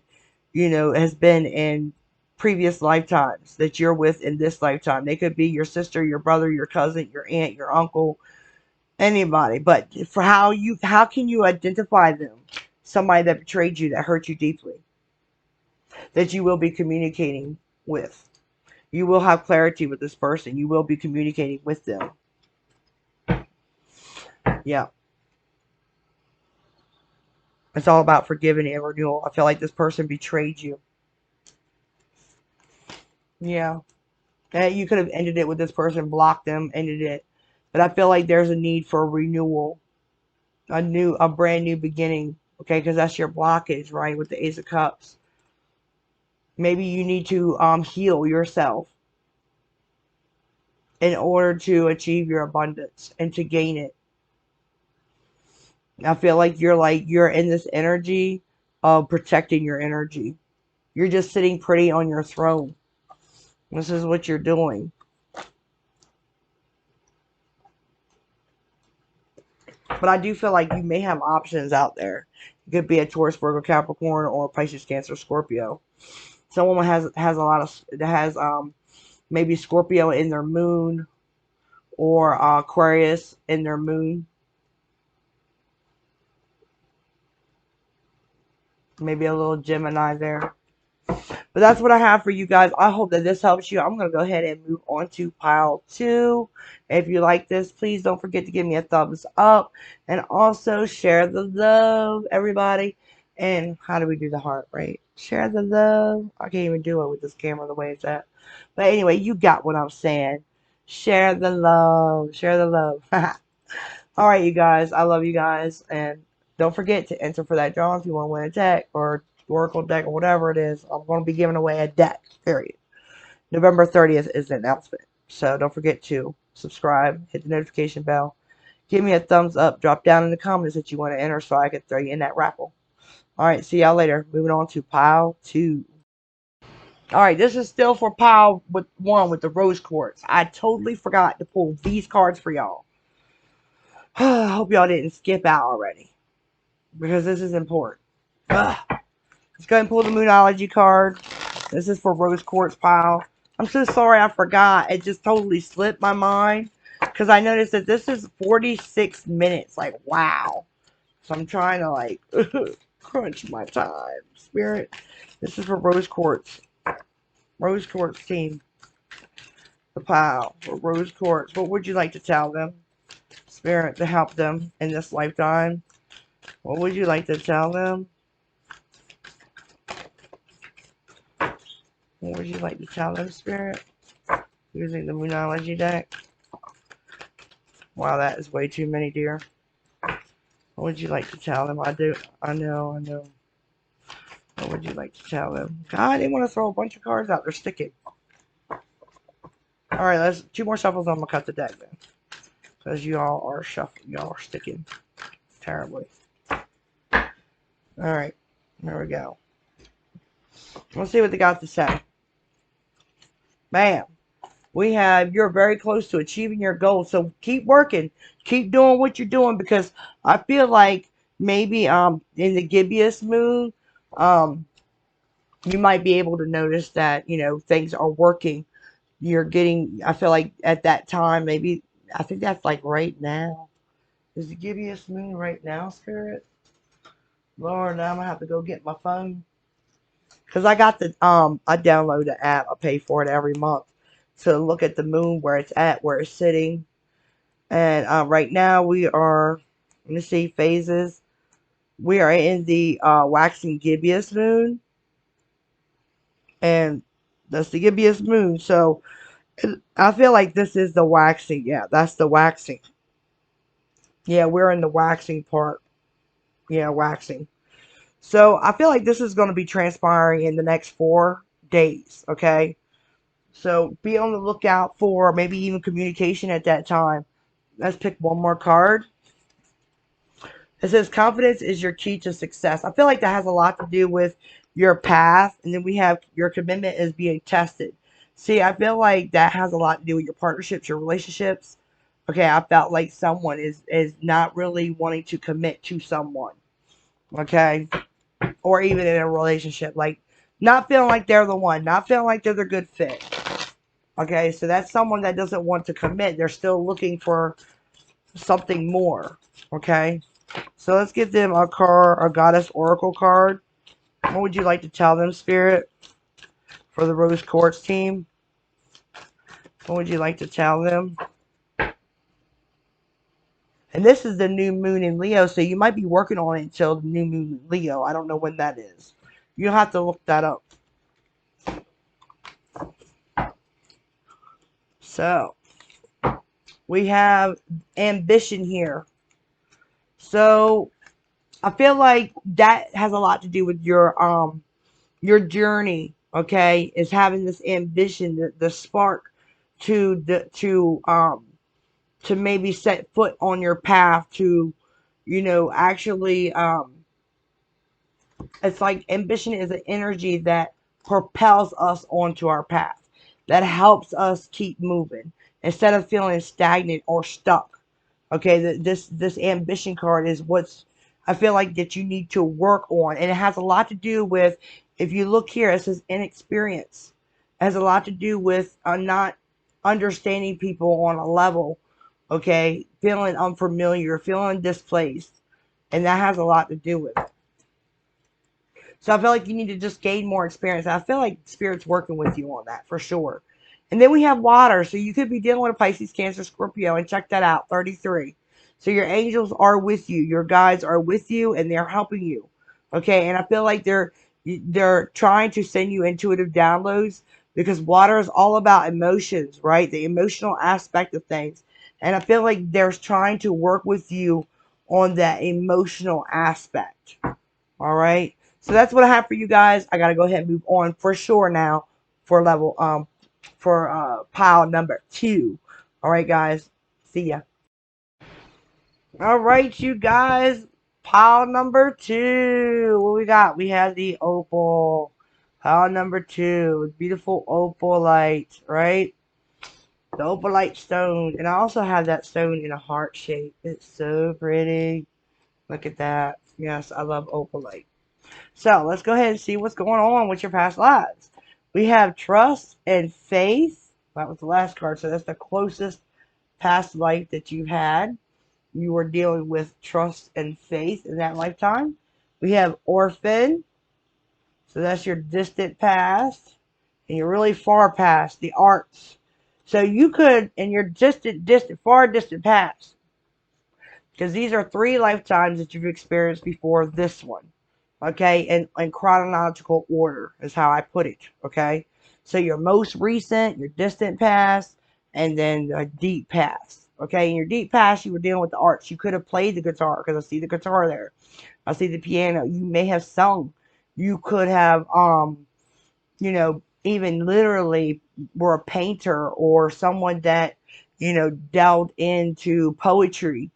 has been in previous lifetimes that you're with in this lifetime. They could be your sister, your brother, your cousin, your aunt, your uncle, anybody. But for how can you identify them? Somebody that betrayed you, that hurt you deeply, that you will be communicating with. You will have clarity with this person. You will be communicating with them. Yeah. It's all about forgiving and renewal. I feel like this person betrayed you. Yeah. And you could have ended it with this person, blocked them, ended it. But I feel like there's a need for a renewal. A brand new beginning. Okay, because that's your blockage, right? With the Ace of Cups. Maybe you need to heal yourself in order to achieve your abundance and to gain it. I feel like you're in this energy of protecting your energy. You're just sitting pretty on your throne. This is what you're doing. But I do feel like you may have options out there. It could be a Taurus, Virgo, Capricorn, or Pisces, Cancer, Scorpio. Someone has a lot of maybe Scorpio in their moon, or Aquarius in their moon. Maybe a little Gemini there. But that's what I have for you guys. I hope that this helps you. I'm going to go ahead and move on to pile 2. If you like this, please don't forget to give me a thumbs up. And also share the love, everybody. And how do we do the heart, right? Share the love. I can't even do it with this camera the way it's at. But anyway, you got what I'm saying. Share the love. Share the love. All right, you guys. I love you guys. And don't forget to enter for that draw if you want to win a deck or Oracle deck or whatever it is. I'm going to be giving away a deck, period. November 30th is the announcement. So don't forget to subscribe, hit the notification bell, give me a thumbs up, drop down in the comments that you want to enter so I can throw you in that raffle. Alright, see y'all later. Moving on to pile 2. Alright, this is still for pile 1 with the rose quartz. I totally forgot to pull these cards for y'all. I hope y'all didn't skip out already, because this is important. Ugh. Let's go ahead and pull the Moonology card. This is for Rose Quartz pile. I'm so sorry I forgot. It just totally slipped my mind. Because I noticed that this is 46 minutes. Like, wow. So I'm trying to, like, crunch my time. Spirit. This is for Rose Quartz. Rose Quartz team. The pile for Rose Quartz. What would you like to tell them? Spirit, to help them in this lifetime. What would you like to tell them? What would you like to tell them, Spirit? Using the Moonology deck. Wow, that is way too many, dear. What would you like to tell them? I know. What would you like to tell them? God, I didn't want to throw a bunch of cards out. They're sticking. Alright, let's 2 more shuffles. I'm going to cut the deck then. Because y'all are shuffling. Y'all are sticking terribly. Alright, there we go. Let's see what they got to say. Bam. We have, you're very close to achieving your goals. So keep working. Keep doing what you're doing, because I feel like maybe in the gibbous moon, you might be able to notice that, you know, things are working. You're getting, I feel like at that time, maybe, I think that's like right now. Is the gibbous moon right now, Spirit? Lord, now I'm going to have to go get my phone. Because I got the, I download the app. I pay for it every month to look at the moon, where it's at, where it's sitting. And right now we are, let me see, phases. We are in the waxing gibbous moon. And that's the gibbous moon. So I feel like this is the waxing. Yeah, that's the waxing. Yeah, we're in the waxing part. Yeah, waxing. So I feel like this is going to be transpiring in the next 4 days. Okay. So be on the lookout for maybe even communication at that time. Let's pick one more card. It says confidence is your key to success. I feel like that has a lot to do with your path. And then we have your commitment is being tested. See, I feel like that has a lot to do with your partnerships, your relationships. Okay, I felt like someone is not really wanting to commit to someone. Okay? Or even in a relationship. Like, not feeling like they're the one. Not feeling like they're the good fit. Okay, so that's someone that doesn't want to commit. They're still looking for something more. Okay? So let's give them a goddess oracle card. What would you like to tell them, Spirit? For the Rose Quartz team. What would you like to tell them? And this is the new moon in Leo, so you might be working on it until the new moon in Leo. I don't know when that is. You'll have to look that up. So, we have ambition here. So, I feel like that has a lot to do with your journey, okay? Is having this ambition, the spark to maybe set foot on your path to, actually, it's like ambition is an energy that propels us onto our path, that helps us keep moving instead of feeling stagnant or stuck. Okay, this ambition card is what's, I feel like, that you need to work on, and it has a lot to do with, if you look here, it says inexperience. It has a lot to do with not understanding people on a level. Okay, feeling unfamiliar, feeling displaced, and that has a lot to do with it. So I feel like you need to just gain more experience. I feel like Spirit's working with you on that for sure. And then we have water. So you could be dealing with a Pisces, Cancer, Scorpio, and check that out, 33. So your angels are with you. Your guides are with you, and they're helping you. Okay, and I feel like they're trying to send you intuitive downloads, because water is all about emotions, right? The emotional aspect of things. And I feel like they're trying to work with you on that emotional aspect. All right. So that's what I have for you guys. I gotta go ahead and move on for sure now for pile number 2. All right, guys. See ya. All right, you guys. Pile number 2. What we got? We have the opal. Pile number 2. Beautiful opalite, right? The opalite stone. And I also have that stone in a heart shape. It's so pretty. Look at that. Yes, I love opalite. So let's go ahead and see what's going on with your past lives. We have trust and faith. That was the last card, so that's the closest past life that you've had. You were dealing with trust and faith in that lifetime. We have orphan. So that's your distant past. And you're really far past the arts. So you could, in your far distant past, because these are 3 lifetimes that you've experienced before this one. Okay, in chronological order is how I put it. Okay, so your most recent, your distant past, and then the deep past. Okay, in your deep past, you were dealing with the arts. You could have played the guitar, because I see the guitar there. I see the piano. You may have sung. You could have, even literally were a painter or someone that, delved into poetry,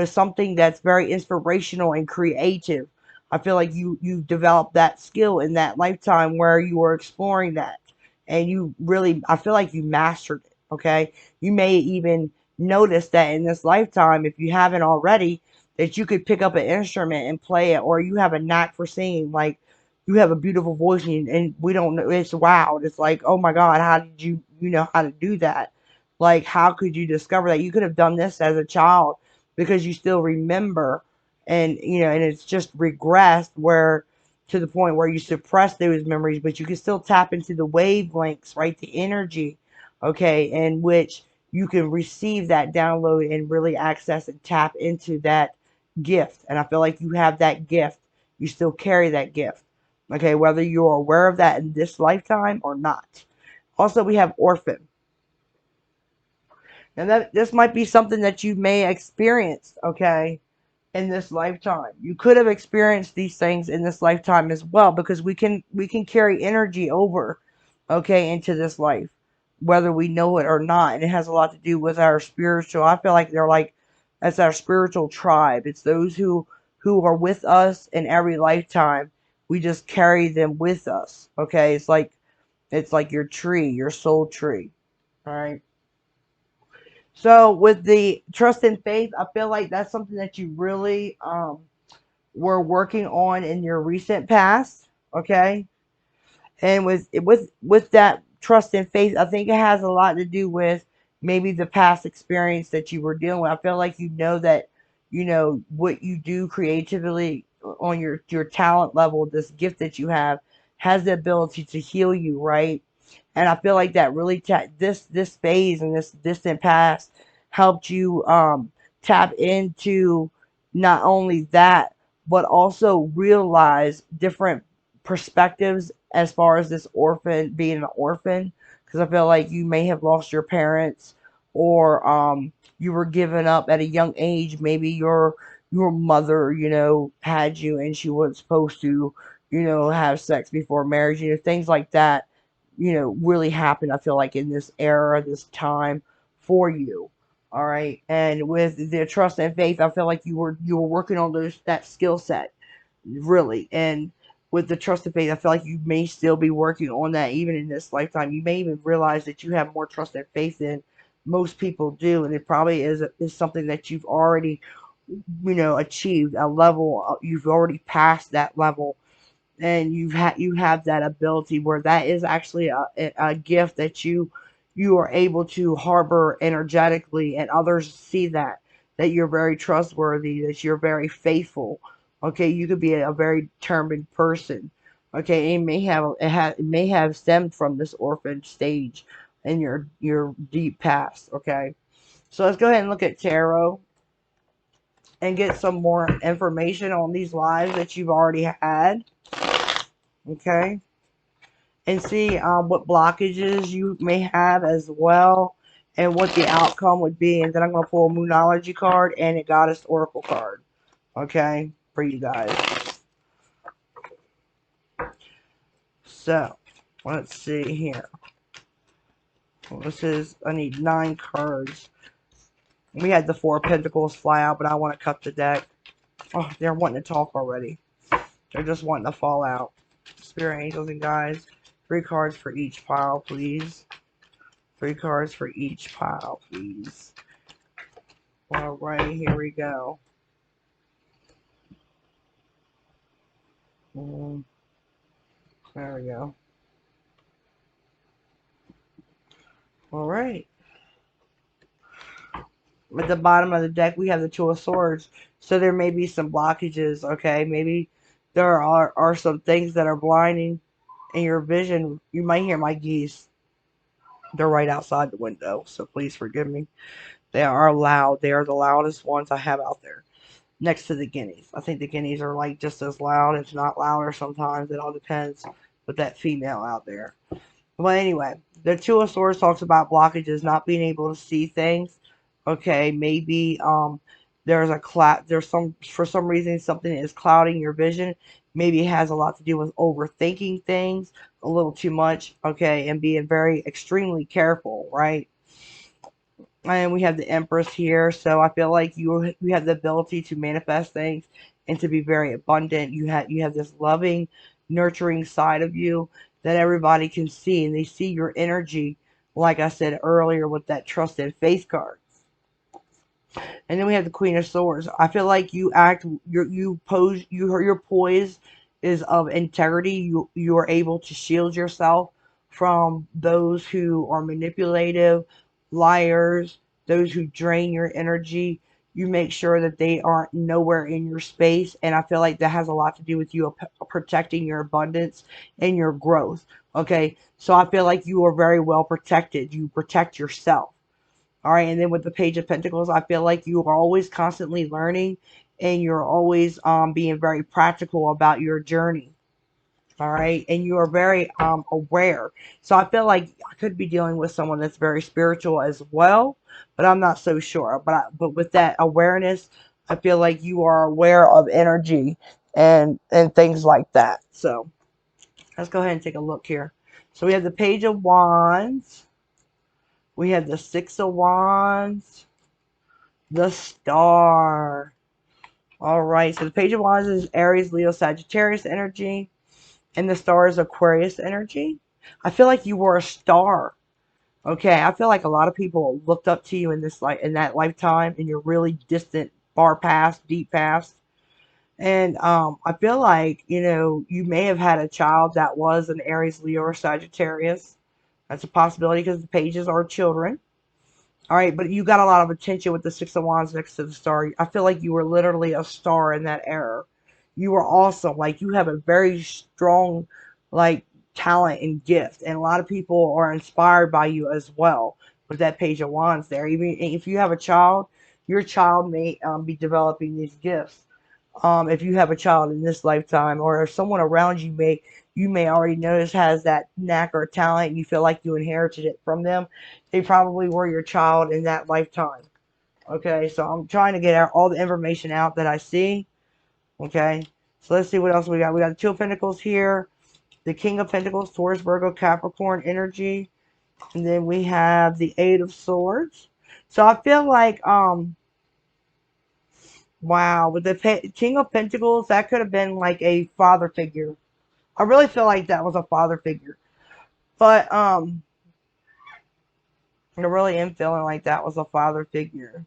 something that's very inspirational and creative. I feel like you developed that skill in that lifetime where you were exploring that, and you really, I feel like you mastered it. Okay, you may even notice that in this lifetime, if you haven't already, that you could pick up an instrument and play it, or you have a knack for singing. Like, you have a beautiful voice, and we don't know, it's wow. It's like, oh my God, how did you know how to do that? Like, how could you discover that? You could have done this as a child because you still remember, and and it's just regressed, where to the point where you suppress those memories, but you can still tap into the wavelengths, right? The energy, okay, in which you can receive that download and really access and tap into that gift. And I feel like you have that gift. You still carry that gift. Okay, whether you're aware of that in this lifetime or not. Also, we have orphan. And this might be something that you may experience, okay, in this lifetime. You could have experienced these things in this lifetime as well, because we can carry energy over, okay, into this life, whether we know it or not. And it has a lot to do with our spiritual. I feel like they're like, that's our spiritual tribe. It's those who are with us in every lifetime. We just carry them with us. Okay, it's like your tree, your soul tree. All right. So with the trust and faith, I feel like that's something that you really were working on in your recent past. Okay, and with that trust and faith, I think it has a lot to do with maybe the past experience that you were dealing with. I feel like that what you do creatively on your talent level, this gift that you have, has the ability to heal you, right? And I feel like that really this phase and this distant past helped you tap into not only that, but also realize different perspectives as far as this orphan, being an orphan, because I feel like you may have lost your parents, or you were given up at a young age. Maybe your mother, had you, and she wasn't supposed to, have sex before marriage, things like that. really happen, I feel like, in this era, this time for you. All right. And with the trust and faith, I feel like you were working on that skill set, really. And with the trust and faith, I feel like you may still be working on that even in this lifetime. You may even realize that you have more trust and faith than most people do, and it probably is something that you've already achieved a level. You've already passed that level, and you have that ability where that is actually a gift that you are able to harbor energetically, and others see that you're very trustworthy, that you're very faithful. Okay, you could be a very determined person. Okay, it may have stemmed from this orphan stage in your deep past. Okay, so let's go ahead and look at tarot and get some more information on these lives that you've already had. Okay, and see what blockages you may have as well, and what the outcome would be. And then I'm going to pull a Moonology card and a Goddess Oracle card, okay, for you guys. So, let's see here. I need 9 cards. We had the 4 of Pentacles fly out, but I want to cut the deck. Oh, they're wanting to talk already. They're just wanting to fall out. Spirit angels and guides, 3 cards for each pile, please. 3 cards for each pile, please. Alright, here we go. There we go. Alright. At the bottom of the deck, we have the 2 of Swords. So there may be some blockages, okay? Maybe there are some things that are blinding in your vision. You might hear my geese. They're right outside the window, so please forgive me. They are loud. They are the loudest ones I have out there, next to the guineas. I think the guineas are like just as loud, if not louder sometimes. It all depends with that female out there. But anyway, the 2 of Swords talks about blockages, not being able to see things. Okay, maybe for some reason something is clouding your vision. Maybe it has a lot to do with overthinking things a little too much, okay, and being very extremely careful, right? And we have the Empress here, so I feel like you have the ability to manifest things and to be very abundant. You have this loving, nurturing side of you that everybody can see, and they see your energy, like I said earlier with that trust and faith card. And then we have the Queen of Swords. I feel like your poise is of integrity. You are able to shield yourself from those who are manipulative, liars, those who drain your energy. You make sure that they aren't nowhere in your space, and I feel like that has a lot to do with you protecting your abundance and your growth. Okay, so I feel like you are very well protected. You protect yourself. All right, and then with the Page of Pentacles, I feel like you are always constantly learning, and you're always being very practical about your journey. All right, and you are very aware. So I feel like I could be dealing with someone that's very spiritual as well, but I'm not so sure. But with that awareness, I feel like you are aware of energy and things like that. So let's go ahead and take a look here. So we have the Page of Wands. We have the 6 of Wands, the Star. All right, so the Page of Wands is Aries, Leo, Sagittarius energy, and the Star is Aquarius energy. I feel like you were a star. Okay, I feel like a lot of people looked up to you in that lifetime, in your really distant, far past, deep past. And I feel like you may have had a child that was an Aries, Leo, or Sagittarius. That's a possibility because the pages are children. All right, but you got a lot of attention with the 6 of Wands next to the Star. I feel like you were literally a star in that era. You were awesome. Like, you have a very strong, like, talent and gift. And a lot of people are inspired by you as well with that Page of Wands there. Even if you have a child, your child may be developing these gifts. If you have a child in this lifetime, or if someone around you may already notice has that knack or talent, and you feel like you inherited it from them, they probably were your child in that lifetime. Okay, so I'm trying to get all the information out that I see. Okay, so let's see what else we got. We got the 2 of Pentacles here, the King of Pentacles, Taurus, Virgo, Capricorn energy. And then we have the Eight of Swords. So I feel like, wow, with the King of Pentacles, that could have been like a father figure. I really feel like that was a father figure. But, I really am feeling like that was a father figure.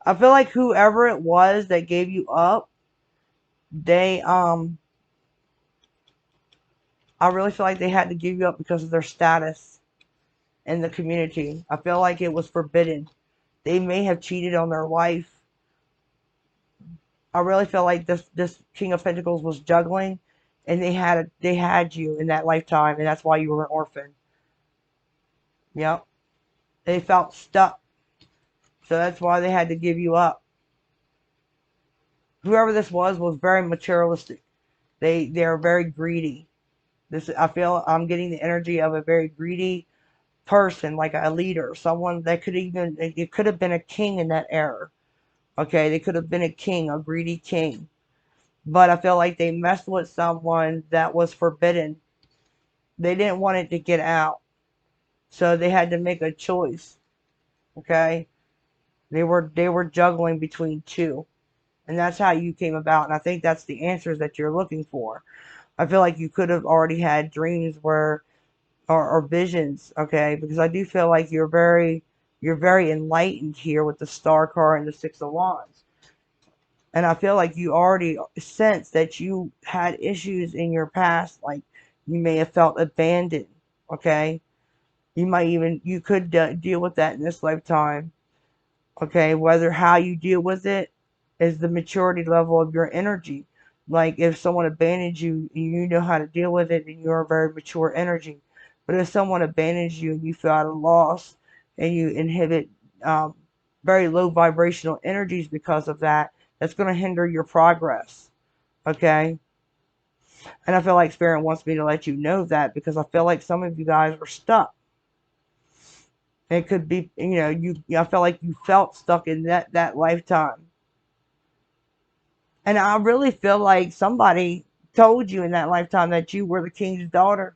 I feel like whoever it was that gave you up, they, I really feel like they had to give you up because of their status in the community. I feel like it was forbidden. They may have cheated on their wife. I really feel like this King of Pentacles was juggling, and they had you in that lifetime, and that's why you were an orphan. Yep. They felt stuck, so that's why they had to give you up. Whoever this was very materialistic. They're very greedy. I feel I'm getting the energy of a very greedy person, like a leader, someone that it could have been a king in that era. Okay, they could have been a king, a greedy king. But I feel like they messed with someone that was forbidden. They didn't want it to get out. So they had to make a choice. Okay? They were juggling between two. And that's how you came about. And I think that's the answers that you're looking for. I feel like you could have already had dreams where or visions, okay? Because I do feel like you're very enlightened here with the Star card and the Six of Wands. And I feel like you already sense that you had issues in your past, like you may have felt abandoned, okay? You could deal with that in this lifetime, okay? Whether how you deal with it is the maturity level of your energy. Like if someone abandons you, you know how to deal with it, and you're a very mature energy. But if someone abandons you and you feel at a loss and you inhibit um, very low vibrational energies because of that, that's going to hinder your progress. Okay? And I feel like Spirit wants me to let you know that because I feel like some of you guys are stuck. It could be, I feel like you felt stuck in that lifetime. And I really feel like somebody told you in that lifetime that you were the king's daughter.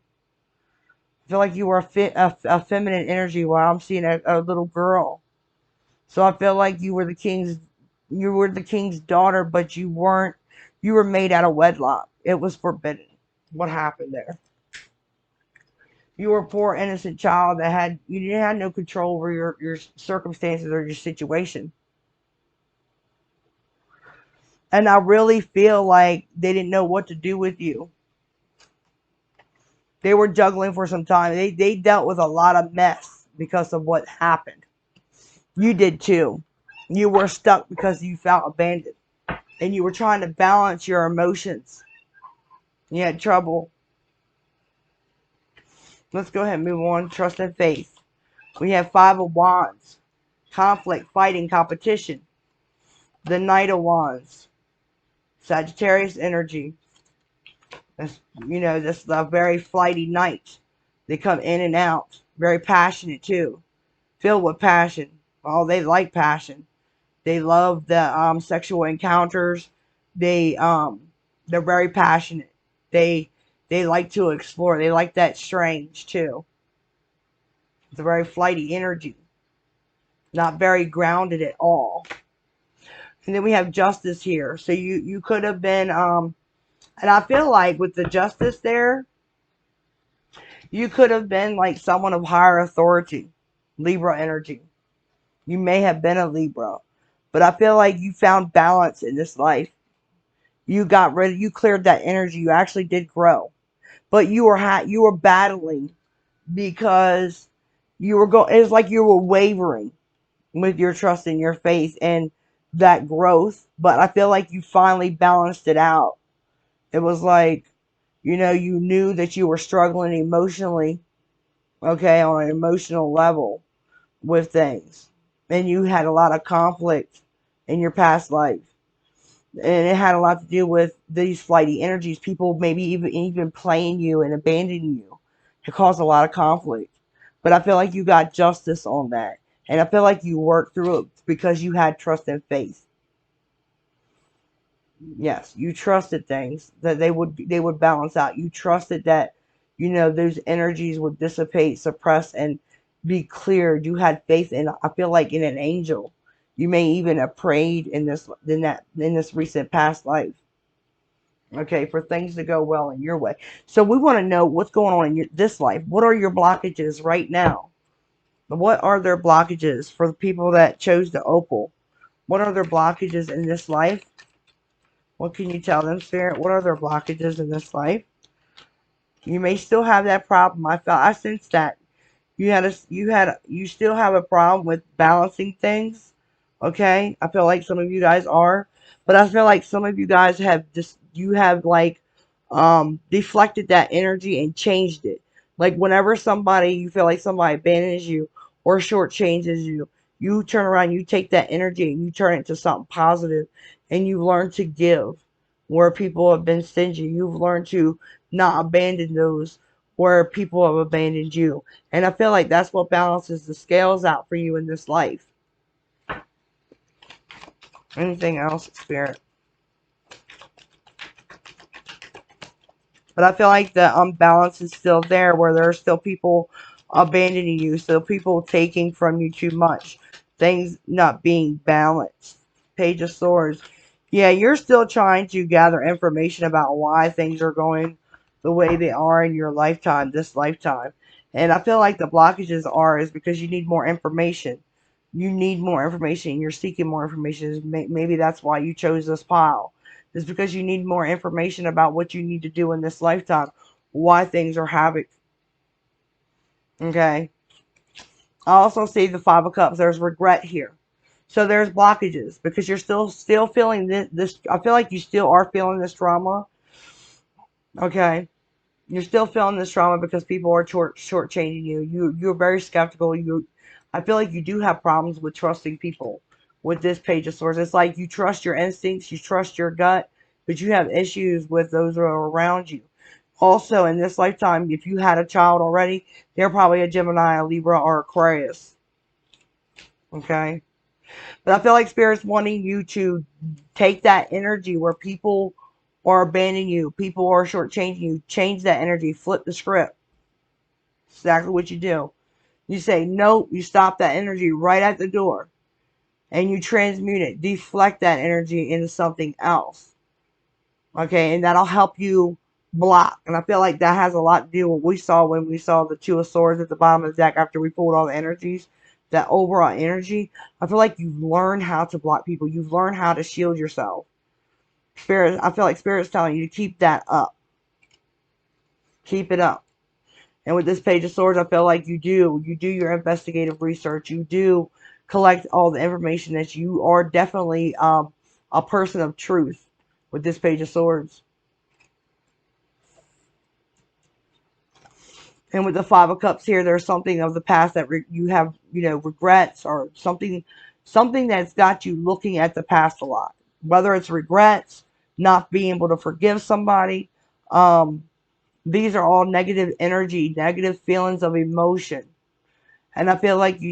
I feel like you were a feminine energy while I'm seeing a little girl. So I feel like you were the king's daughter, but you weren't. You were made out of wedlock. It was forbidden. What happened there? You were a poor innocent child that you didn't have no control over your circumstances or your situation. And I really feel like they didn't know what to do with you. They were juggling for some time. They dealt with a lot of mess because of what happened. You did too. You were stuck because you felt abandoned. And you were trying to balance your emotions. You had trouble. Let's go ahead and move on. Trust and faith. We have Five of Wands. Conflict, fighting, competition. The Knight of Wands. Sagittarius energy. This very flighty knight. They come in and out. Very passionate too. Filled with passion. Oh, they like passion. They love the sexual encounters. They're very passionate. They like to explore. They like that strange too. It's a very flighty energy. Not very grounded at all. And then we have justice here. So you could have been and I feel like with the justice there, you could have been like someone of higher authority. Libra energy. You may have been a Libra. But I feel like you found balance in this life. You cleared that energy. You actually did grow. But you were battling because it's like you were wavering with your trust and your faith and that growth. But I feel like you finally balanced it out. It was like, you knew that you were struggling emotionally, okay, on an emotional level with things. And you had a lot of conflict in your past life. And it had a lot to do with these flighty energies. People maybe even playing you and abandoning you. It caused a lot of conflict. But I feel like you got justice on that. And I feel like you worked through it because you had trust and faith. Yes, you trusted things that they would balance out. You trusted that, those energies would dissipate, suppress, and be cleared. You had faith in, I feel like, in an angel. You may even have prayed in this recent past life. Okay, for things to go well in your way. So we want to know what's going on in this life. What are your blockages right now? What are their blockages for the people that chose the opal? What are their blockages in this life? What can you tell them, Spirit? What are their blockages in this life? You may still have that problem. I sense that you still have a problem with balancing things. Okay, I feel like some of you guys are, but I feel like some of you guys have like deflected that energy and changed it. Like whenever you feel like somebody abandons you or shortchanges you, you turn around, you take that energy and you turn it into something positive, and you learn to give where people have been stingy. You've learned to not abandon those where people have abandoned you. And I feel like that's what balances the scales out for you in this life. Anything else, Spirit? But I feel like the unbalance is still there, where there are still people abandoning you, still people taking from you too much, things not being balanced. Page of Swords. Yeah, you're still trying to gather information about why things are going the way they are in your lifetime, this lifetime. And I feel like the blockages is because you need more information. You need more information. You're seeking more information. Maybe that's why you chose this pile, is because you need more information about what you need to do in this lifetime, why things are havoc. Okay. I also see the Five of Cups. There's regret here. So there's blockages because you're still feeling this. I feel like you still are feeling this trauma. Okay. You're still feeling this trauma because people are shortchanging you. You're very skeptical. I feel like you do have problems with trusting people with this Page of Swords. It's like you trust your instincts, you trust your gut, but you have issues with those who are around you. Also, in this lifetime, if you had a child already, they're probably a Gemini, a Libra, or Aquarius. Okay? But I feel like Spirit's wanting you to take that energy where people are abandoning you, people are shortchanging you, change that energy, flip the script. Exactly what you do. You say no, you stop that energy right at the door, and you transmute it, deflect that energy into something else. Okay, and that'll help you block. And I feel like that has a lot to do with what we saw when we saw the Two of Swords at the bottom of the deck after we pulled all the energies. That overall energy, I feel like you've learned how to block people. You've learned how to shield yourself. I feel like Spirit's telling you to keep that up. Keep it up. And with this Page of Swords, I feel like you do your investigative research. You do collect all the information, that you are definitely a person of truth with this Page of Swords. And with the Five of Cups here, there's something of the past that you have, regrets, or something that's got you looking at the past a lot. Whether it's regrets, not being able to forgive somebody, these are all negative energy, negative feelings of emotion. And I feel like you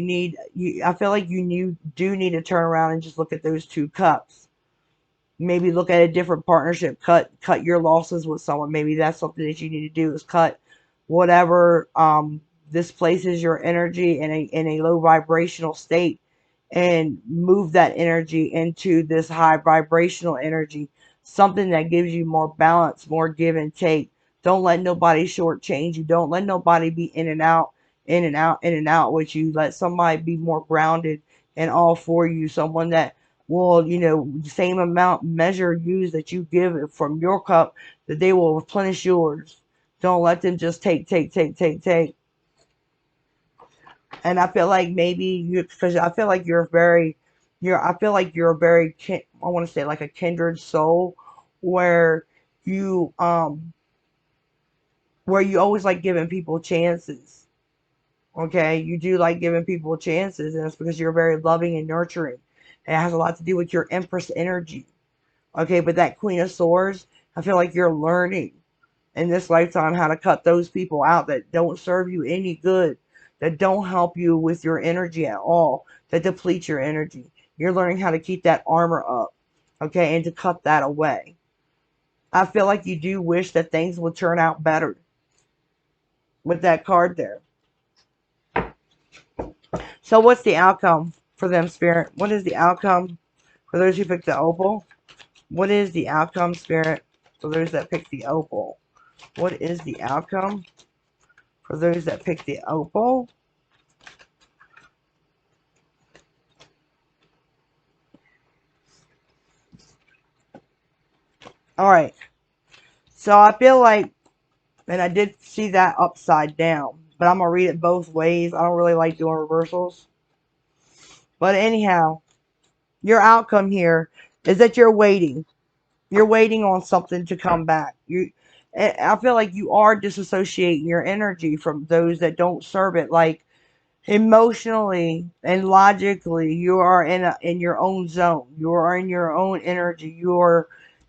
do need to turn around and just look at those two cups. Maybe look at a different partnership. Cut your losses with someone. Maybe that's something that you need to do, is cut whatever displaces your energy in a low vibrational state, and move that energy into this high vibrational energy, something that gives you more balance, more give and take. Don't let nobody shortchange you. Don't let nobody be in and out, in and out, in and out with you. Let somebody be more grounded and all for you. Someone that will, the same amount measure use that you give from your cup, that they will replenish yours. Don't let them just take, take, take, take, take. And I feel like maybe because I feel like I feel like you're a very, I want to say like a kindred soul, where you, always like giving people chances. Okay, you do like giving people chances, and it's because you're very loving and nurturing. And it has a lot to do with your Empress energy. Okay, but that Queen of Swords, I feel like you're learning in this lifetime how to cut those people out that don't serve you any good, that don't help you with your energy at all, that deplete your energy. You're learning how to keep that armor up. Okay, and to cut that away. I feel like you do wish that things would turn out better with that card there. So what's the outcome for them, Spirit? What is the outcome for those who picked the opal? What is the outcome, Spirit, for those that picked the opal? What is the outcome for those that picked the opal? All right. So I feel like, and I did see that upside down, but I'm going to read it both ways. I don't really like doing reversals. But anyhow, your outcome here is that you're waiting. You're waiting on something to come back. I feel like you are disassociating your energy from those that don't serve it. Like emotionally and logically, you are in your own zone. You are in your own energy.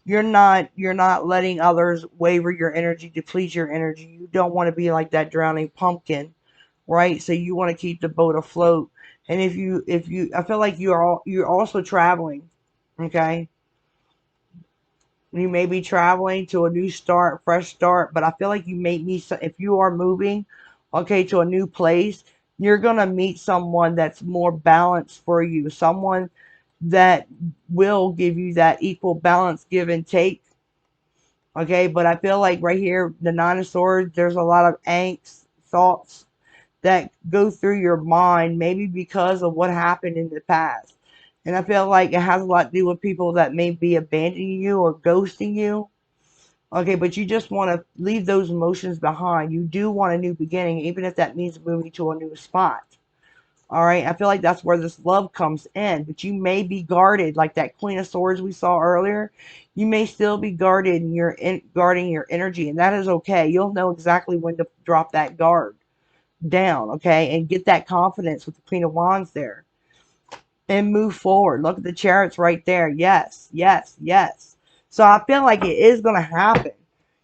You're not letting others waver your energy, deplete your energy. You don't want to be like that drowning pumpkin, right? So you want to keep the boat afloat. And I feel like you're also traveling, okay? You may be traveling to a new start, fresh start, but I feel like you may meet, if you are moving, okay, to a new place, you're going to meet someone that's more balanced for you, someone that will give you that equal balance, give and take, okay? But I feel like right here, the Nine of Swords, there's a lot of angst, thoughts that go through your mind, maybe because of what happened in the past. And I feel like it has a lot to do with people that may be abandoning you or ghosting you. Okay, but you just want to leave those emotions behind. You do want a new beginning, even if that means moving to a new spot. All right, I feel like that's where this love comes in. But you may be guarded, like that Queen of Swords we saw earlier. You may still be guarded, and guarding your energy, and that is okay. You'll know exactly when to drop that guard down, okay, and get that confidence with the Queen of Wands there and move forward. Look at the Chariots right there. Yes, yes, yes. So I feel like it is going to happen.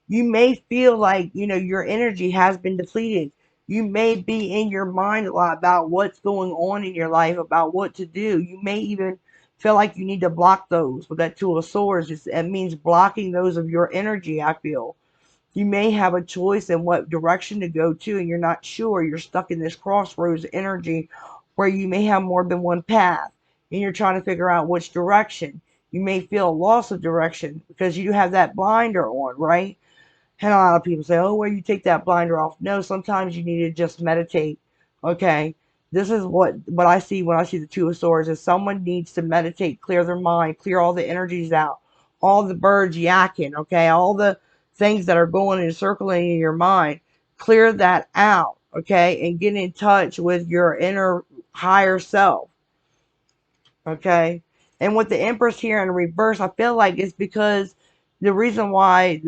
You may feel like, your energy has been depleted. You may be in your mind a lot about what's going on in your life, about what to do. You may even feel like you need to block those with that Two of Swords. It means blocking those of your energy, I feel. You may have a choice in what direction to go to, and you're not sure. You're stuck in this crossroads energy where you may have more than one path, and you're trying to figure out which direction. You may feel a loss of direction because you have that blinder on, right? And a lot of people say, oh, well, you take that blinder off. No, sometimes you need to just meditate. Okay. This is what I see when I see the Two of Swords is someone needs to meditate, clear their mind, clear all the energies out, all the birds yakking, okay, all the things that are going and circling in your mind. Clear that out, okay, and get in touch with your inner higher self. Okay. And with the Empress here in reverse, I feel like it's because the reason why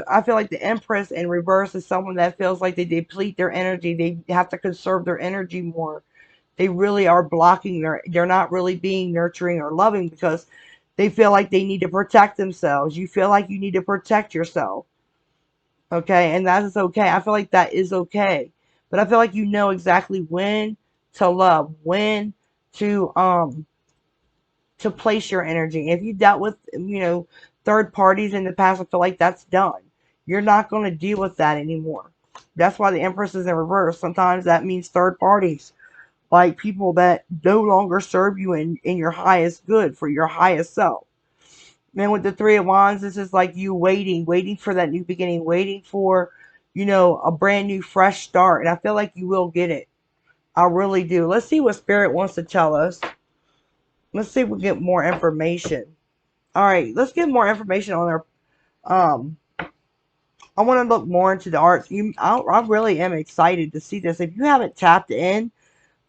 I feel like the Empress in reverse is someone that feels like they deplete their energy. They have to conserve their energy more. They really are blocking they're not really being nurturing or loving because they feel like they need to protect themselves. You feel like you need to protect yourself. Okay. And that is okay. I feel like that is okay. But I feel like you know exactly when to love, when to place your energy. If you dealt with, third parties in the past, I feel like that's done. You're not going to deal with that anymore. That's why the Empress is in reverse. Sometimes that means third parties, like people that no longer serve you in your highest good for your highest self. Then with the Three of Wands, this is like you waiting for that new beginning, waiting for, a brand new fresh start. And I feel like you will get it. I really do. Let's see what Spirit wants to tell us. Let's see if we get more information. All right, let's get more information on their. I want to look more into the arts. I really am excited to see this. If you haven't tapped in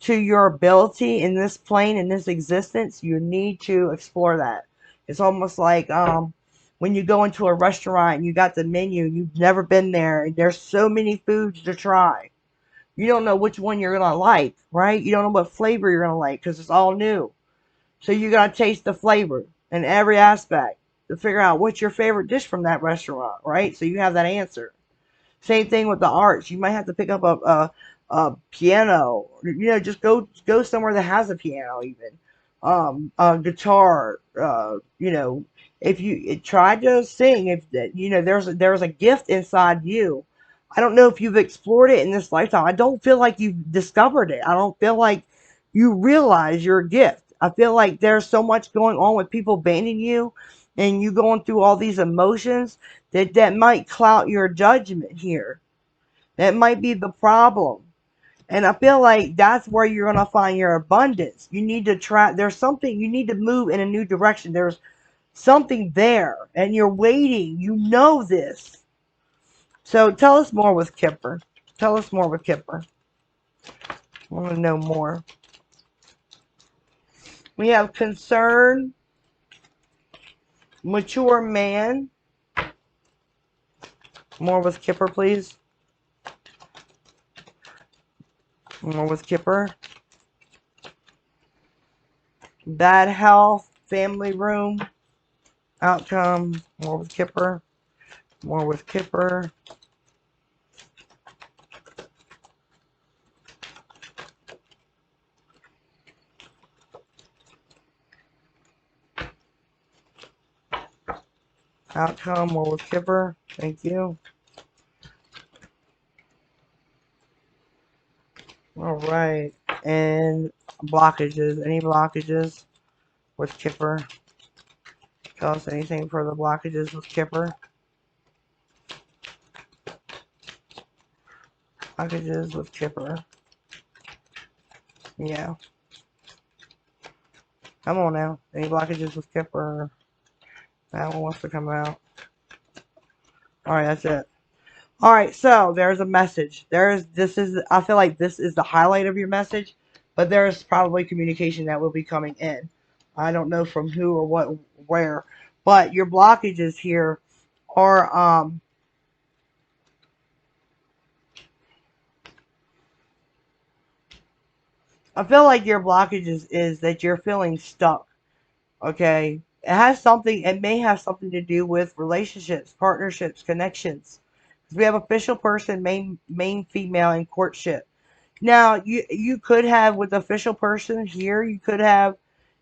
to your ability in this plane, in this existence, you need to explore that. It's almost like when you go into a restaurant and you got the menu, you've never been there, and there's so many foods to try. You don't know which one you're gonna like, right? You don't know what flavor you're gonna like because it's all new. So you got to taste the flavor in every aspect to figure out what's your favorite dish from that restaurant, right? So you have that answer. Same thing with the arts. You might have to pick up a piano. Just go somewhere that has a piano even. a guitar, you know, if you try to sing, if you know there's a gift inside you. I don't know if you've explored it in this lifetime. I don't feel like you've discovered it. I don't feel like you realize your gift. I feel like there's so much going on with people banning you and you going through all these emotions that might cloud your judgment here. That might be the problem. And I feel like that's where you're going to find your abundance. You need to try, there's something, you need to move in a new direction. There's something there, and you're waiting. You know this. So tell us more with Kipper. Tell us more with Kipper. I want to know more. We have concern, mature man. More with Kipper, please. More with Kipper. Bad health, family room, outcome. More with Kipper. More with Kipper. Outcome, more with Kipper. Thank you. All right. And blockages. Any blockages with Kipper? Tell us anything for the blockages with Kipper. Blockages with Kipper. Yeah. Come on now. Any blockages with Kipper? That one wants to come out. Alright, that's it. Alright, so there's a message. I feel like this is the highlight of your message, but there's probably communication that will be coming in. I don't know from who or what, where, but your blockages here are, I feel like your blockages is that you're feeling stuck. Okay, it may have something to do with relationships, partnerships, connections. We have official person, main female in courtship. Now, you could have with official person here, you could have,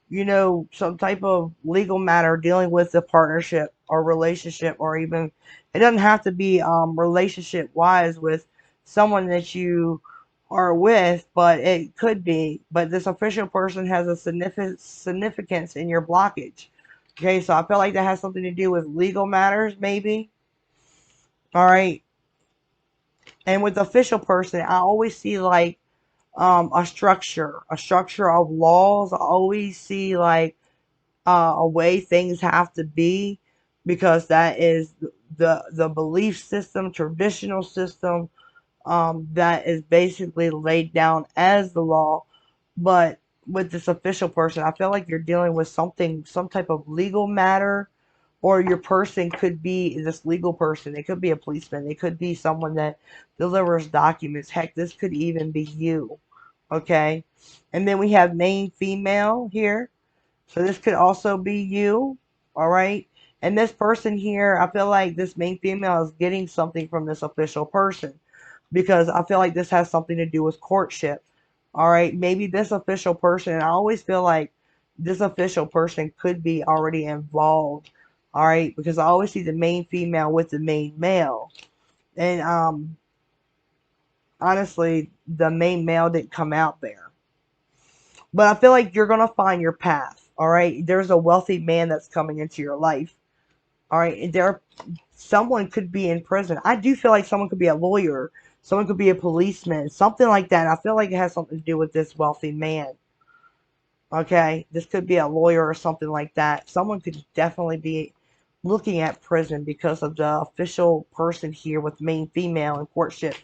you know, some type of legal matter dealing with the partnership or relationship, or even it doesn't have to be relationship wise with someone that you are with, but it could be. But this official person has a significance in your blockage. Okay, so I feel like that has something to do with legal matters, maybe. All right, and with the official person, I always see like a structure of laws. I always see like a way things have to be, because that is the belief system, traditional system, that is basically laid down as the law. But with this official person, I feel like you're dealing with something, some type of legal matter, or your person could be this legal person. It could be a policeman. It could be someone that delivers documents. Heck, this could even be you. Okay. And then we have main female here. So this could also be you. All right. And this person here, I feel like this main female is getting something from this official person, because I feel like this has something to do with courtship. All right. Maybe this official person, and I always feel like this official person could be already involved. All right. Because I always see the main female with the main male. And honestly, the main male didn't come out there. But I feel like you're going to find your path. All right. There's a wealthy man that's coming into your life. All right. Someone could be in prison. I do feel like someone could be a lawyer. Someone could be a policeman. Something like that. I feel like it has something to do with this wealthy man. Okay. This could be a lawyer or something like that. Someone could definitely be looking at prison because of the official person here with main female in courtship.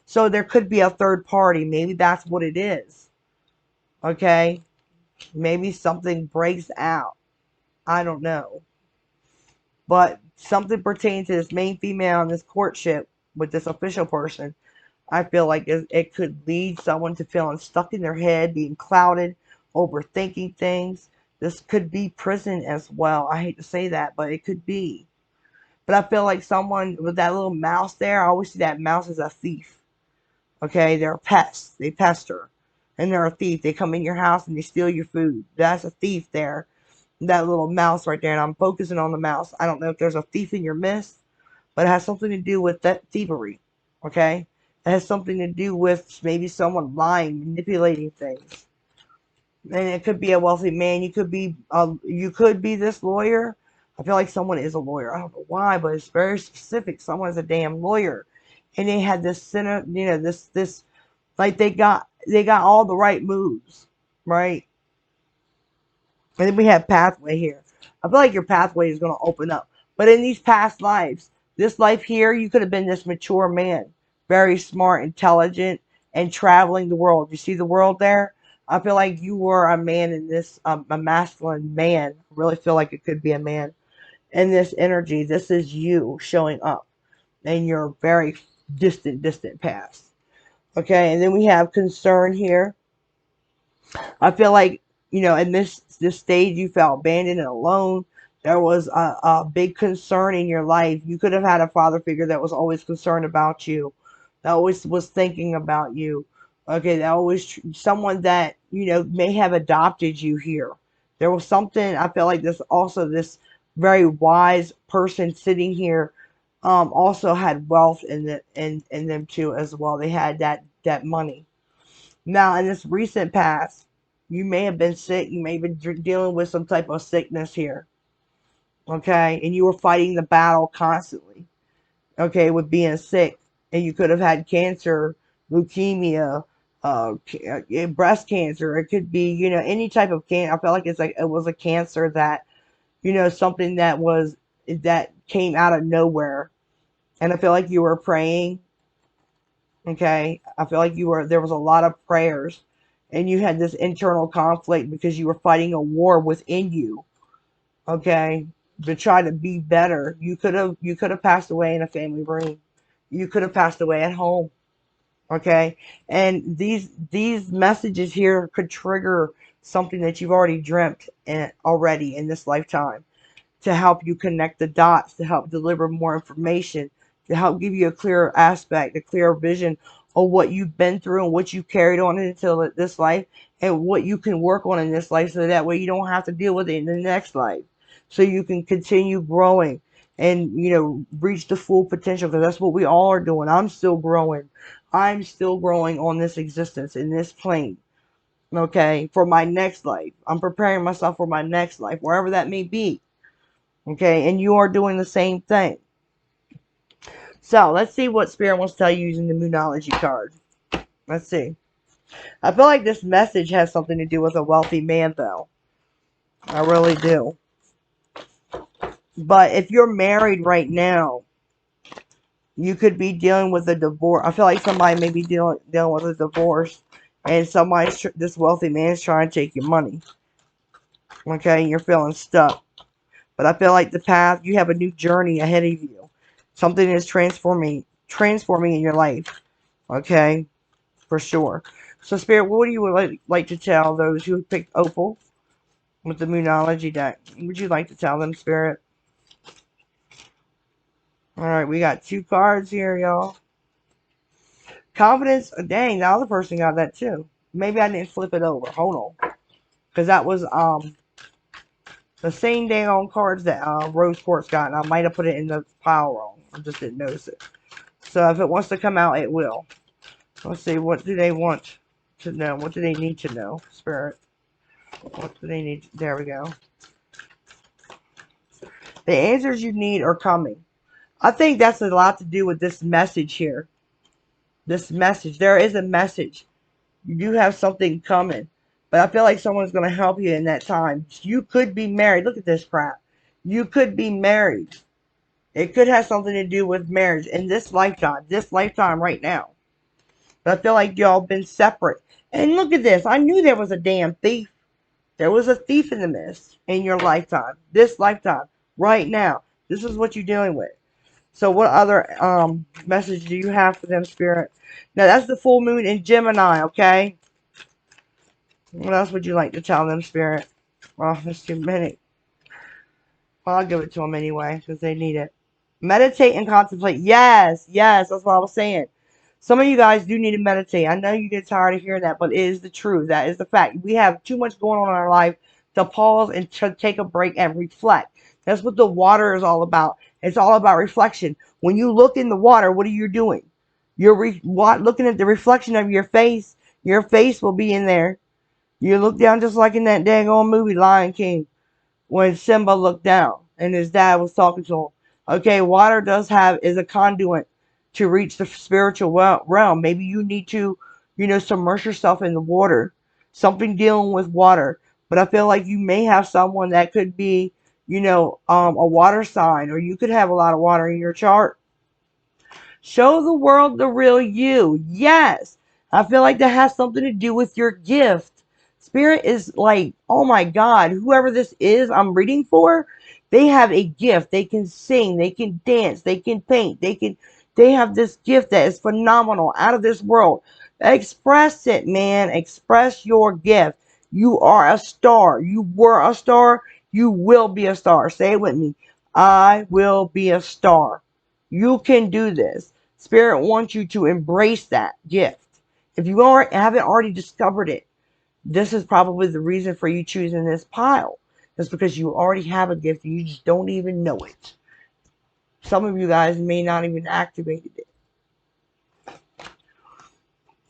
So there could be a third party. Maybe that's what it is. Okay. Maybe something breaks out. I don't know. But something pertaining to this main female in this courtship with this official person, I feel like it could lead someone to feeling stuck in their head, being clouded, overthinking things. This could be prison as well. I hate to say that, but it could be. But I feel like someone with that little mouse there, I always see that mouse as a thief. Okay, they're pests. They pester. and they're a thief. They come in your house and they steal your food. That's a thief there. That little mouse right there, and I'm focusing on the mouse. I don't know if there's a thief in your midst, but it has something to do with that thievery, okay? It has something to do with maybe someone lying, manipulating things. And it could be a wealthy man. You could be this lawyer. I feel like someone is a lawyer. I don't know why, but it's very specific. Someone's a damn lawyer, and they had this center, this like they got all the right moves, right? And then we have pathway here. I feel like your pathway is going to open up. But in these past lives, this life here, you could have been this mature man. Very smart, intelligent, and traveling the world. You see the world there? I feel like you were a man in this, a masculine man. I really feel like it could be a man. In this energy, this is you showing up in your very distant past. Okay, and then we have concern here. I feel like, in this stage you felt abandoned and alone. There was a big concern in your life. You could have had a father figure that was always concerned about you, that always was thinking about you. Okay, that always someone that may have adopted you here. There was something. I feel like this very wise person sitting here, also had wealth in them too as well. They had that money. Now, in this recent past, you may have been sick. You may have been dealing with some type of sickness here. Okay. And you were fighting the battle constantly. Okay. With being sick. And you could have had cancer, leukemia, breast cancer. It could be, any type of cancer. I felt like it was a cancer that, something that came out of nowhere. And I feel like you were praying. Okay, I feel like there was a lot of prayers, and you had this internal conflict because you were fighting a war within you. Okay, to try to be better. You could have passed away in a family room. You could have passed away at home. Okay, and these messages here could trigger something that you've already dreamt already in this lifetime, to help you connect the dots, to help deliver more information, to help give you a clearer aspect, a clearer vision of what you've been through and what you carried on until this life, and what you can work on in this life, so that way you don't have to deal with it in the next life. So you can continue growing and, reach the full potential, because that's what we all are doing. I'm still growing. I'm still growing on this existence, in this plane. Okay, for my next life. I'm preparing myself for my next life, wherever that may be. Okay, and you are doing the same thing. So, let's see what Spirit wants to tell you using the Moonology card. Let's see. I feel like this message has something to do with a wealthy man, though. I really do. But if you're married right now, you could be dealing with a divorce. I feel like somebody may be dealing with a divorce, and this wealthy man is trying to take your money. Okay, and you're feeling stuck. But I feel like the path, you have a new journey ahead of you. Something is transforming in your life. Okay? For sure. So, Spirit, what do you like to tell those who picked Opal with the Moonology deck? What would you like to tell them, Spirit? Alright, we got 2 cards here, y'all. Confidence. Dang, the other person got that too. Maybe I didn't flip it over. Hold on. Because that was the same dang on cards that Rose Quartz got, and I might have put it in the pile wrong. I just didn't notice it. So if it wants to come out, it will. Let's see, what do they want to know? What do they need to know, Spirit? What do they need? There we go. The answers you need are coming. I think that's a lot to do with this message here. This message. There is a message. You do have something coming. But I feel like someone's going to help you in that time. You could be married. Look at this crap. You could be married. It could have something to do with marriage in this lifetime right now. But I feel like y'all been separate. And look at this. I knew there was a damn thief. There was a thief in the mist in your lifetime. This lifetime. Right now. This is what you're dealing with. So what other message do you have for them, Spirit? Now, that's the full moon in Gemini, okay? What else would you like to tell them, Spirit? Oh, that's too many. Well, I'll give it to them anyway, because they need it. Meditate and contemplate. Yes, that's what I was saying. Some of you guys do need to meditate. I know you get tired of hearing that, but it is the truth. That is the fact. We have too much going on in our life to pause and to take a break and reflect. That's what the water is all about. It's all about reflection. When you look in the water, what are you doing? You're looking at the reflection of your face. Your face will be in there. You look down just like in that dang old movie, Lion King, when Simba looked down and his dad was talking to him. Okay, water is a conduit to reach the spiritual realm. Maybe you need to, submerge yourself in the water. Something dealing with water. But I feel like you may have someone that could be, a water sign, or you could have a lot of water in your chart. Show the world the real you. Yes. I feel like that has something to do with your gift. Spirit is like, oh my God, whoever this is I'm reading for, they have a gift. They can sing, they can dance, they can paint, they have this gift that is phenomenal, out of this world. Express it, man. Express your gift. You are a star. You were a star. You will be a star. Say it with me. I will be a star. You can do this. Spirit wants you to embrace that gift. If you haven't already discovered it, this is probably the reason for you choosing this pile. It's because you already have a gift and you just don't even know it. Some of you guys may not even activate it.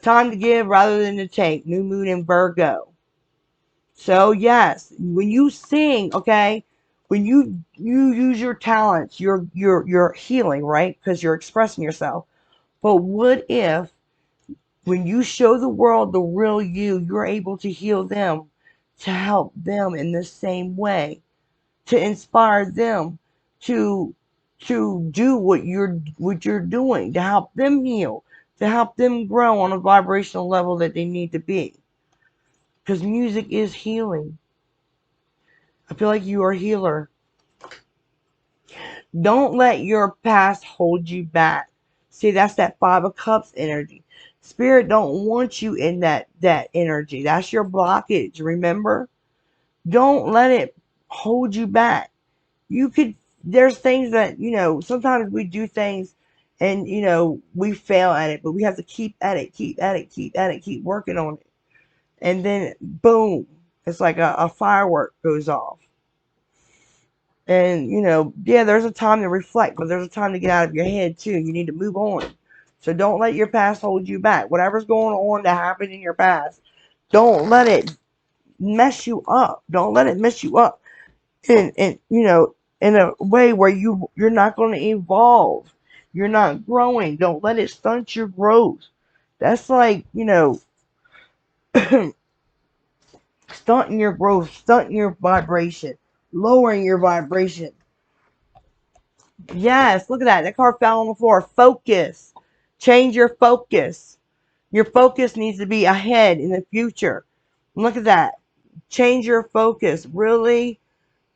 Time to give rather than to take. New moon in Virgo. So yes, when you sing, okay, when you use your talents, you're healing, right? Because you're expressing yourself. But what if when you show the world the real you, you're able to heal them, to help them in the same way, to inspire them to do what you're doing, to help them heal, to help them grow on a vibrational level that they need to be. Because music is healing. I feel like you are a healer. Don't let your past hold you back. See, that's that Five of Cups energy. Spirit don't want you in that energy. That's your blockage, remember? Don't let it hold you back. There's things that, sometimes we do things and, we fail at it, but we have to keep at it, keep at it, keep at it, keep working on it. And then, boom, it's like a firework goes off. And, yeah, there's a time to reflect, but there's a time to get out of your head, too. You need to move on. So don't let your past hold you back. Whatever's going on that happened in your past, don't let it mess you up. Don't let it mess you up in a way where you're not going to evolve. You're not growing. Don't let it stunt your growth. That's like, stunting your growth, stunting your vibration, lowering your vibration. Yes, look at that. That card fell on the floor. Focus. Change your focus. Your focus needs to be ahead in the future. Look at that. Change your focus. Really,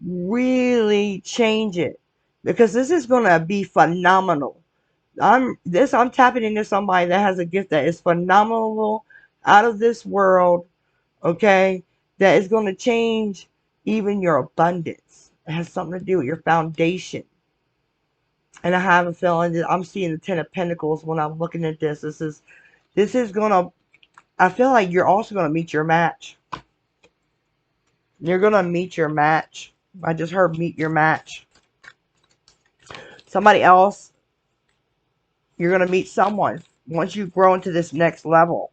really change it. Because this is going to be phenomenal. I'm tapping into somebody that has a gift that is phenomenal, out of this world, okay? That is going to change even your abundance. It has something to do with your foundation. And I have a feeling that I'm seeing the Ten of Pentacles when I'm looking at this. This is gonna, I feel like you're also gonna meet your match. You're gonna meet your match. I just heard meet your match. Somebody else, you're gonna meet someone once you grow into this next level.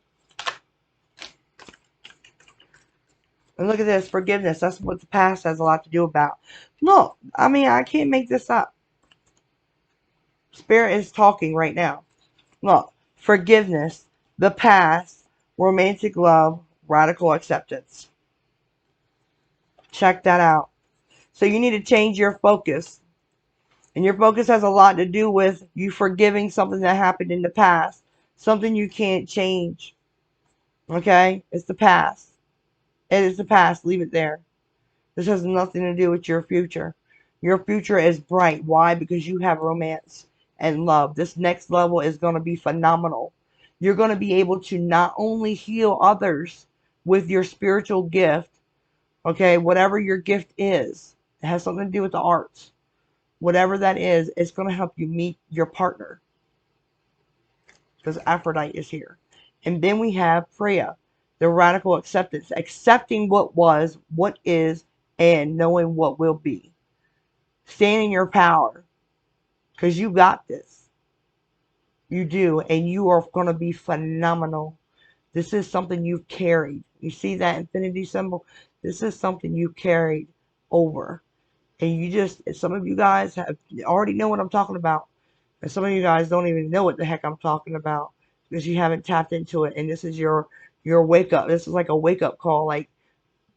And look at this, forgiveness. That's what the past has a lot to do about. Look, I mean, I can't make this up. Spirit is talking right now. Look, forgiveness, the past, romantic love, radical acceptance. Check that out. So you need to change your focus. And your focus has a lot to do with you forgiving something that happened in the past. Something you can't change. Okay? It's the past. It is the past. Leave it there. This has nothing to do with your future. Your future is bright. Why? Because you have romance and love. This next level is going to be phenomenal. You're going to be able to not only heal others with your spiritual gift, okay, whatever your gift is, it has something to do with the arts. Whatever that is, it's going to help you meet your partner. because Aphrodite is here. And then we have Freya, the radical acceptance, accepting what was, what is, and knowing what will be. Stand in your power, because you got this. You do, and you are going to be phenomenal. This is something you've carried. You see that infinity symbol? This is something you carried over. And you just, some of you guys have already know what I'm talking about. And some of you guys don't even know what the heck I'm talking about because you haven't tapped into it. And this is your wake up. This is like a wake up call. Like,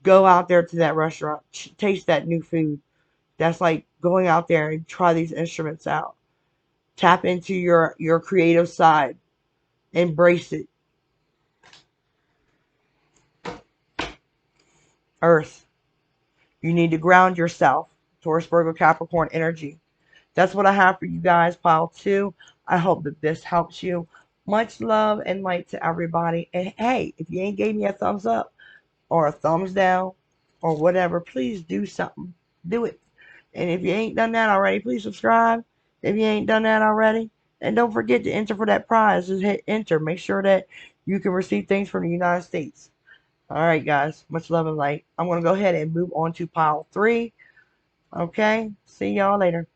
go out there to that restaurant, taste that new food. That's like going out there and try these instruments out. Tap into your creative side. Embrace it. Earth. You need to ground yourself. Taurus, Virgo, Capricorn energy. That's what I have for you guys, pile 2. I hope that this helps you. Much love and light to everybody. And hey, if you ain't gave me a thumbs up or a thumbs down or whatever, please do something. Do it. And if you ain't done that already, please subscribe. If you ain't done that already, and don't forget to enter for that prize. Just hit enter. Make sure that you can receive things from the United States. All right, guys. Much love and light. I'm going to go ahead and move on to pile 3. Okay. See y'all later.